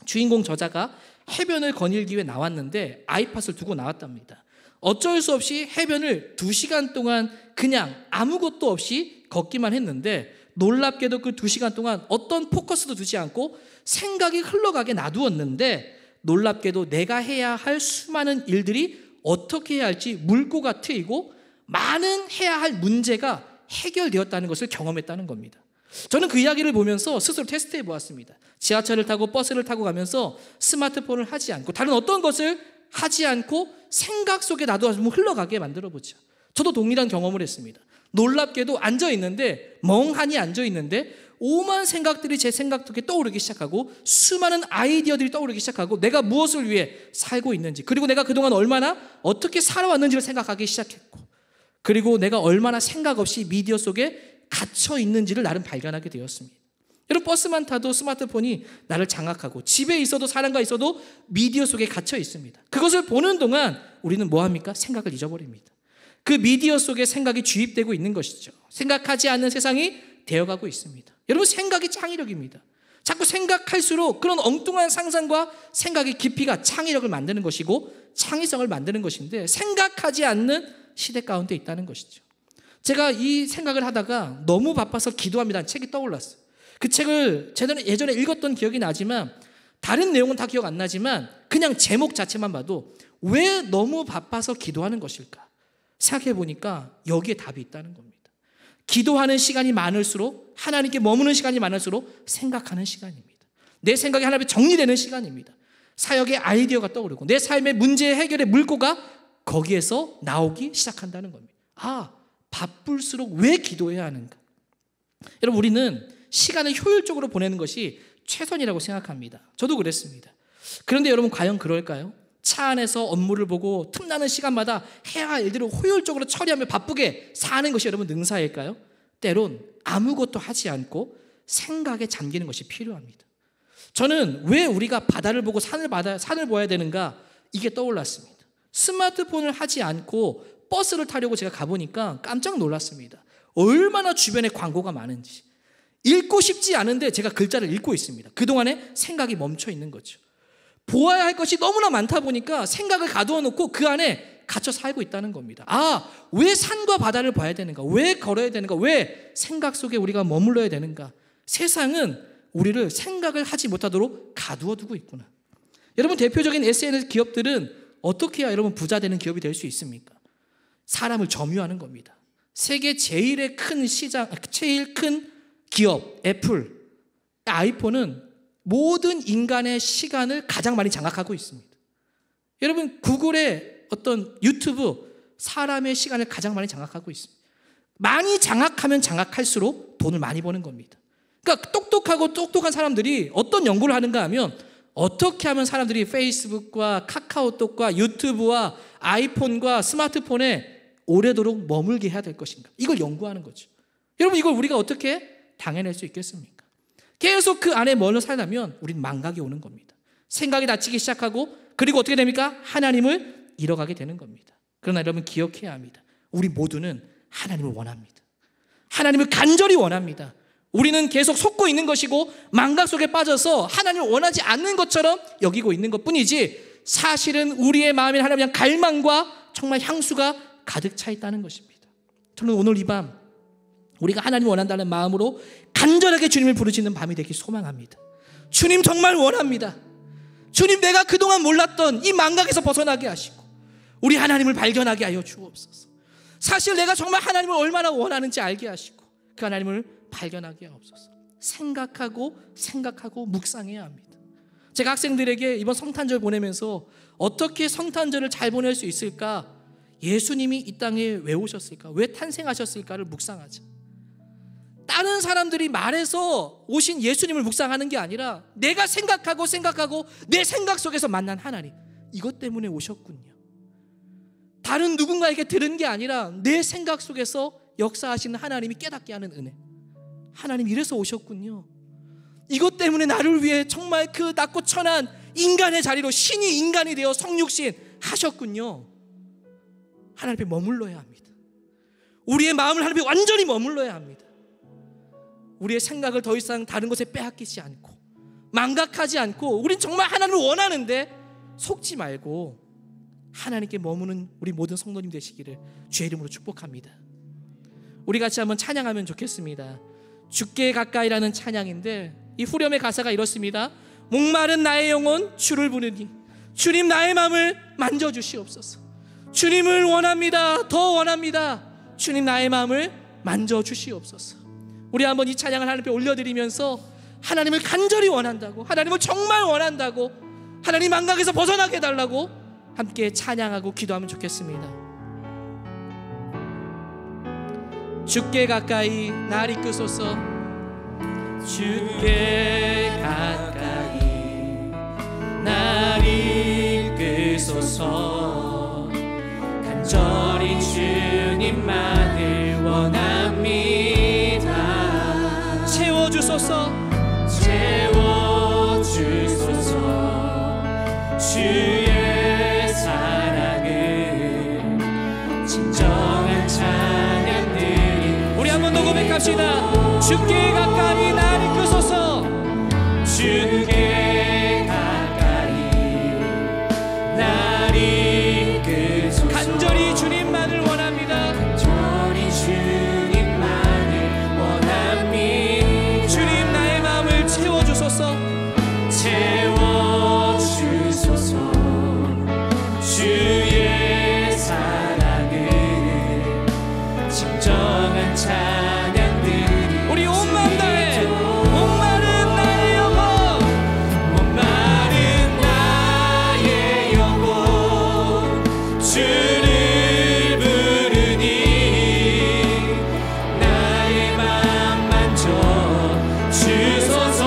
주인공 저자가 해변을 거닐기 위해 나왔는데 아이팟을 두고 나왔답니다. 어쩔 수 없이 해변을 2시간 동안 그냥 아무것도 없이 걷기만 했는데 놀랍게도 그 2시간 동안 어떤 포커스도 두지 않고 생각이 흘러가게 놔두었는데 놀랍게도 내가 해야 할 수많은 일들이 어떻게 해야 할지 물꼬가 트이고 많은 해야 할 문제가 해결되었다는 것을 경험했다는 겁니다. 저는 그 이야기를 보면서 스스로 테스트해 보았습니다. 지하철을 타고 버스를 타고 가면서 스마트폰을 하지 않고 다른 어떤 것을 하지 않고 생각 속에 나도 좀 흘러가게 만들어보자. 저도 동일한 경험을 했습니다. 놀랍게도 앉아있는데 멍하니 앉아있는데 오만 생각들이 제 생각 속에 떠오르기 시작하고 수많은 아이디어들이 떠오르기 시작하고 내가 무엇을 위해 살고 있는지 그리고 내가 그동안 얼마나 어떻게 살아왔는지를 생각하기 시작했고 그리고 내가 얼마나 생각 없이 미디어 속에 갇혀 있는지를 나름 발견하게 되었습니다. 여러분 버스만 타도 스마트폰이 나를 장악하고 집에 있어도 사람과 있어도 미디어 속에 갇혀 있습니다. 그것을 보는 동안 우리는 뭐합니까? 생각을 잊어버립니다. 그 미디어 속에 생각이 주입되고 있는 것이죠. 생각하지 않는 세상이 되어가고 있습니다. 여러분 생각이 창의력입니다. 자꾸 생각할수록 그런 엉뚱한 상상과 생각의 깊이가 창의력을 만드는 것이고 창의성을 만드는 것인데 생각하지 않는 시대 가운데 있다는 것이죠. 제가 이 생각을 하다가 너무 바빠서 기도합니다는 책이 떠올랐어요. 그 책을 예전에 읽었던 기억이 나지만 다른 내용은 다 기억 안 나지만 그냥 제목 자체만 봐도 왜 너무 바빠서 기도하는 것일까 생각해 보니까 여기에 답이 있다는 겁니다. 기도하는 시간이 많을수록 하나님께 머무는 시간이 많을수록 생각하는 시간입니다. 내 생각이 하나님께 정리되는 시간입니다. 사역의 아이디어가 떠오르고 내 삶의 문제 해결의 물꼬가 거기에서 나오기 시작한다는 겁니다. 아, 바쁠수록 왜 기도해야 하는가? 여러분 우리는 시간을 효율적으로 보내는 것이 최선이라고 생각합니다. 저도 그랬습니다. 그런데 여러분 과연 그럴까요? 차 안에서 업무를 보고 틈나는 시간마다 해야 할 일들을 효율적으로 처리하며 바쁘게 사는 것이 여러분 능사일까요? 때론 아무것도 하지 않고 생각에 잠기는 것이 필요합니다. 저는 왜 우리가 바다를 보고 산을 보아야 되는가 이게 떠올랐습니다. 스마트폰을 하지 않고 버스를 타려고 제가 가보니까 깜짝 놀랐습니다. 얼마나 주변에 광고가 많은지. 읽고 싶지 않은데 제가 글자를 읽고 있습니다. 그동안에 생각이 멈춰 있는 거죠. 보아야 할 것이 너무나 많다 보니까 생각을 가두어 놓고 그 안에 갇혀 살고 있다는 겁니다. 아, 왜 산과 바다를 봐야 되는가? 왜 걸어야 되는가? 왜 생각 속에 우리가 머물러야 되는가? 세상은 우리를 생각을 하지 못하도록 가두어 두고 있구나. 여러분 대표적인 SNS 기업들은 어떻게 해야 여러분 부자 되는 기업이 될 수 있습니까? 사람을 점유하는 겁니다. 세계 제일 큰 기업, 애플, 아이폰은 모든 인간의 시간을 가장 많이 장악하고 있습니다. 여러분, 구글의 어떤 유튜브, 사람의 시간을 가장 많이 장악하고 있습니다. 많이 장악하면 장악할수록 돈을 많이 버는 겁니다. 그러니까 똑똑한 사람들이 어떤 연구를 하는가 하면, 어떻게 하면 사람들이 페이스북과 카카오톡과 유튜브와 아이폰과 스마트폰에 오래도록 머물게 해야 될 것인가, 이걸 연구하는 거죠. 여러분, 이걸 우리가 어떻게 당해낼 수 있겠습니까? 계속 그 안에 머물러 살다면 우리는 망각이 오는 겁니다. 생각이 닫히기 시작하고, 그리고 어떻게 됩니까? 하나님을 잃어가게 되는 겁니다. 그러나 여러분, 기억해야 합니다. 우리 모두는 하나님을 원합니다. 하나님을 간절히 원합니다. 우리는 계속 속고 있는 것이고 망각 속에 빠져서 하나님을 원하지 않는 것처럼 여기고 있는 것뿐이지, 사실은 우리의 마음에 하나님에 대한 갈망과 정말 향수가 가득 차 있다는 것입니다. 저는 오늘 이 밤 우리가 하나님을 원한다는 마음으로 간절하게 주님을 부르짖는 밤이 되길 소망합니다. 주님, 정말 원합니다. 주님, 내가 그동안 몰랐던 이 망각에서 벗어나게 하시고 우리 하나님을 발견하게 하여 주옵소서. 사실 내가 정말 하나님을 얼마나 원하는지 알게 하시고 그 하나님을 발견하게 하옵소서. 생각하고 묵상해야 합니다. 제가 학생들에게 이번 성탄절 보내면서 어떻게 성탄절을 잘 보낼 수 있을까, 예수님이 이 땅에 왜 오셨을까, 왜 탄생하셨을까를 묵상하자. 다른 사람들이 말해서 오신 예수님을 묵상하는 게 아니라 내가 생각하고 내 생각 속에서 만난 하나님, 이것 때문에 오셨군요. 다른 누군가에게 들은 게 아니라 내 생각 속에서 역사하시는 하나님이 깨닫게 하는 은혜, 하나님 이래서 오셨군요. 이것 때문에 나를 위해 정말 그 낮고 천한 인간의 자리로 신이 인간이 되어 성육신 하셨군요. 하나님 앞에 머물러야 합니다. 우리의 마음을 하나님 앞에 완전히 머물러야 합니다. 우리의 생각을 더 이상 다른 것에 빼앗기지 않고 망각하지 않고, 우린 정말 하나님을 원하는데 속지 말고 하나님께 머무는 우리 모든 성도님 되시기를 주의 이름으로 축복합니다. 우리 같이 한번 찬양하면 좋겠습니다. 주께 가까이라는 찬양인데, 이 후렴의 가사가 이렇습니다. 목마른 나의 영혼 주를 부르니 주님, 나의 마음을 만져주시옵소서. 주님을 원합니다. 더 원합니다. 주님, 나의 마음을 만져주시옵소서. 우리 한번 이 찬양을 하나님 앞에 올려드리면서 하나님을 간절히 원한다고, 하나님을 정말 원한다고, 하나님 망각에서 벗어나게 해달라고 함께 찬양하고 기도하면 좋겠습니다. 주께 가까이 날 이끄소서. 주께 가까이 날 이끄소서. 간절히 주님만을 원합니다. 채워주소서. 채워주소서. 주의 사랑을 진정한 찬양들이. 우리 한 번 더 고백합시다. 주께 가까이 날 이끄소서. 주께 가까이 날 이끄소서. 간절히 주님만을 원합니다. 간절히 주님만을 원합니다. 주님, 나의 마음을 채워주소서. 채워주소서. 주의 사랑을 진정한 찬양들이. 우리 온 마음 다해 목마른 나의 영혼, 목마른 나의 영혼 주를 부르니 나의 맘 만져 주소서.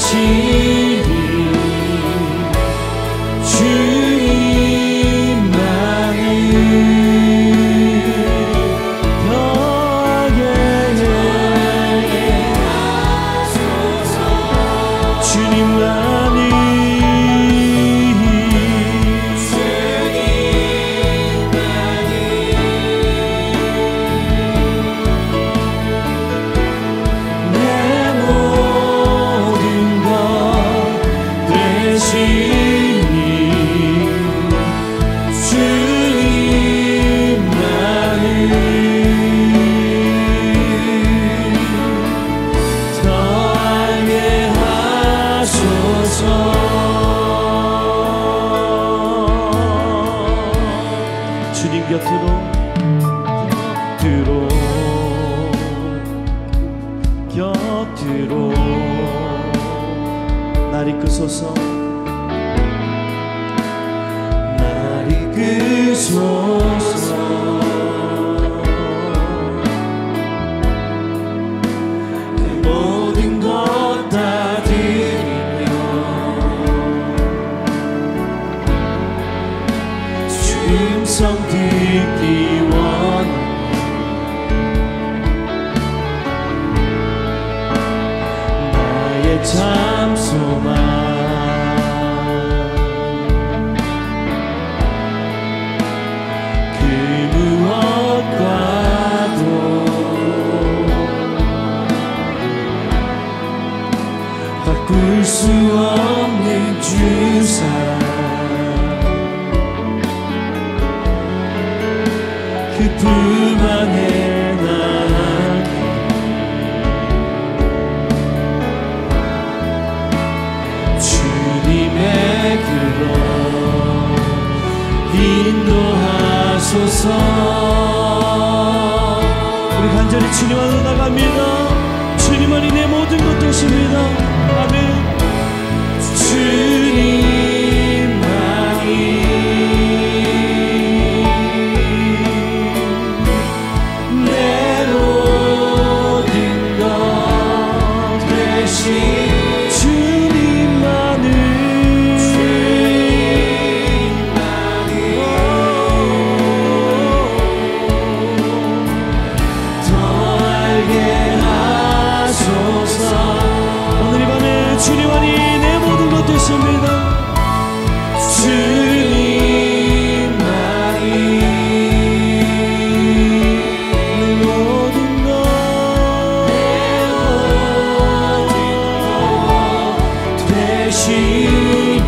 되시니 주님만을 주님 곁으로 날 이끄소서. 날 이끄소서. 내 모든 것 다 드리며 주 음성 듣기 원하네. 나의 참 소망 그 무엇과도 바꿀 수 없는 주 사랑 그 품 안에 나게 주님의 그로 인도하소서. 우리 간절히 주님 안으로 나갑니다. 주님만이 내 모든 것 되십니다. 아멘. 주님만이 내 모든 것 되시. 주님만을 더 알게 하소서. 오늘 이 밤에 주님만이 내 모든 것 되십니다. 주님만이 내 모든 것 되시니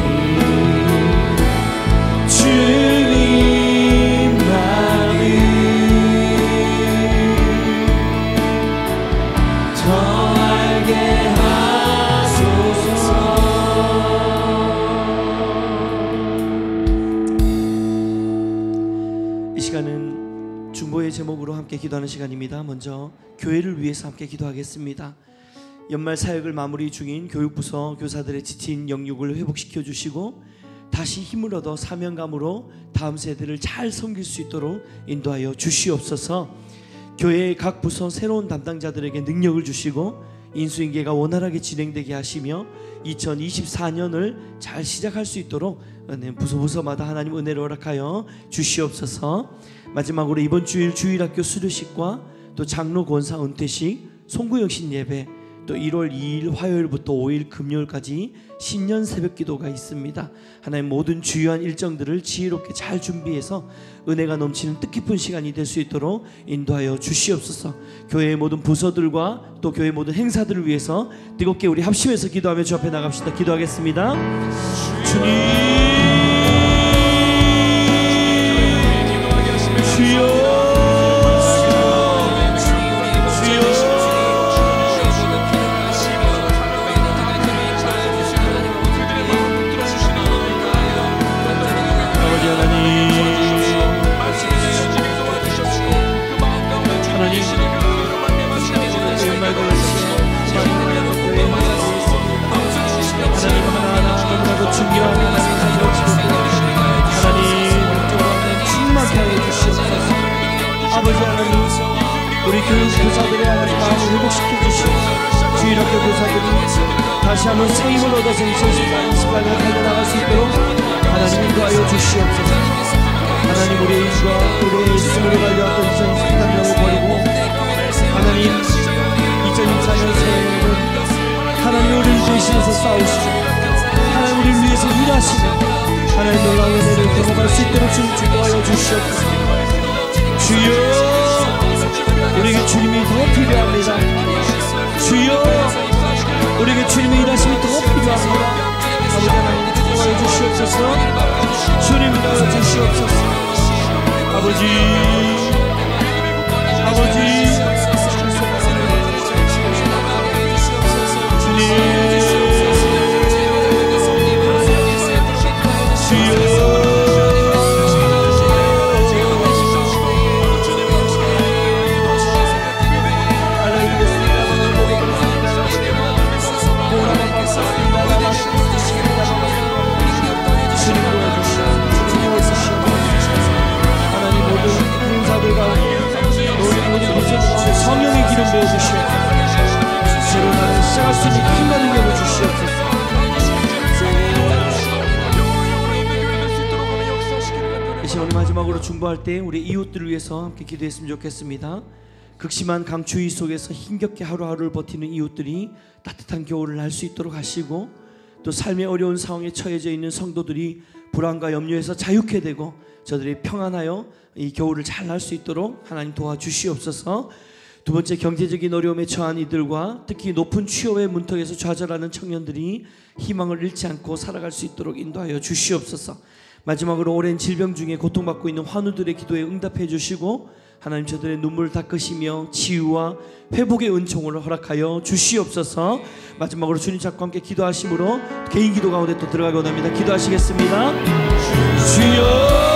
주님만을 더 알게 하소서. 이 시간은 중보의 제목으로 함께 기도하는 시간입니다. 먼저 교회를 위해서 함께 기도하겠습니다. 연말 사역을 마무리 중인 교육부서 교사들의 지친 영육을 회복시켜 주시고 다시 힘을 얻어 사명감으로 다음 세대를 잘 섬길 수 있도록 인도하여 주시옵소서. 교회의 각 부서 새로운 담당자들에게 능력을 주시고 인수인계가 원활하게 진행되게 하시며 2024년을 잘 시작할 수 있도록 부서마다 하나님 은혜를 허락하여 주시옵소서. 마지막으로 이번 주일 주일학교 수료식과 또 장로 권사 은퇴식, 송구영신 예배, 또 1월 2일 화요일부터 5일 금요일까지 신년 새벽 기도가 있습니다. 하나님 모든 주요한 일정들을 지혜롭게 잘 준비해서 은혜가 넘치는 뜻깊은 시간이 될 수 있도록 인도하여 주시옵소서. 교회의 모든 부서들과 또 교회의 모든 행사들을 위해서 뜨겁게 우리 합심해서 기도하며 주 앞에 나갑시다. 기도하겠습니다. 주님 주여 우리 교사들의 하나님 마음을 회복시켜 주시고 주일학교 교사들이 다시 한번 새 힘을 얻어서 2028년 달려나갈 수 있도록 하나님 인도하여 주시옵소서. 하나님 우리의 일과 우리의 스스로 달려왔던 2023년을 버리고 하나님 2024년 새해에는 하나님 우리를 대신해서 싸우시고 하나님 우리를 위해서 일하시고 하나님 놀라운 은혜를 경험할 수 있도록 주님 축복하여 주시옵소서. 주여 우리에게 주님이 더 필요합니다. 주여 우리에게 주님의 일하심이 더 필요합니다. 아버지 하나님 축복하여 주시옵소서. 주님 인도하여 주시옵소서. 아버지 주님 성령의 기름 부어주시옵소서. 새로운 하루를 시작할 수 있는 힘과 능력을 주시옵소서. 이 시간 마지막으로 중보할 때 우리 이웃들을 위해서 함께 기도했으면 좋겠습니다. 극심한 강추위 속에서 힘겹게 하루하루를 버티는 이웃들이 따뜻한 겨울을 날 수 있도록 하시고 또 삶의 어려운 상황에 처해져 있는 성도들이 불안과 염려에서 자유케 되고 저들이 평안하여 이 겨울을 잘 날 수 있도록 하나님 도와주시옵소서. 두 번째, 경제적인 어려움에 처한 이들과 특히 높은 취업의 문턱에서 좌절하는 청년들이 희망을 잃지 않고 살아갈 수 있도록 인도하여 주시옵소서. 마지막으로 오랜 질병 중에 고통받고 있는 환우들의 기도에 응답해 주시고 하나님 저들의 눈물을 닦으시며 치유와 회복의 은총을 허락하여 주시옵소서. 마지막으로 주님 잡고 함께 기도하심으로 개인 기도 가운데 또 들어가기 원합니다. 기도하시겠습니다. 주여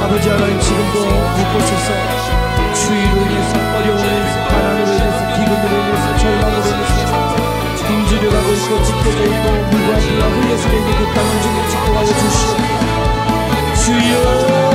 아버지 하나님, 지금도 곳곳에서 추위로 인해서, 어려움으로 인해서, 가난으로 인해서, 기근으로 인해서, 절망으로 인해서 굶주려 가고 있고 찢겨져 있고 물과 비가 흘려서 있는 그 땅을 주님 축복하여 주시옵소서. 주여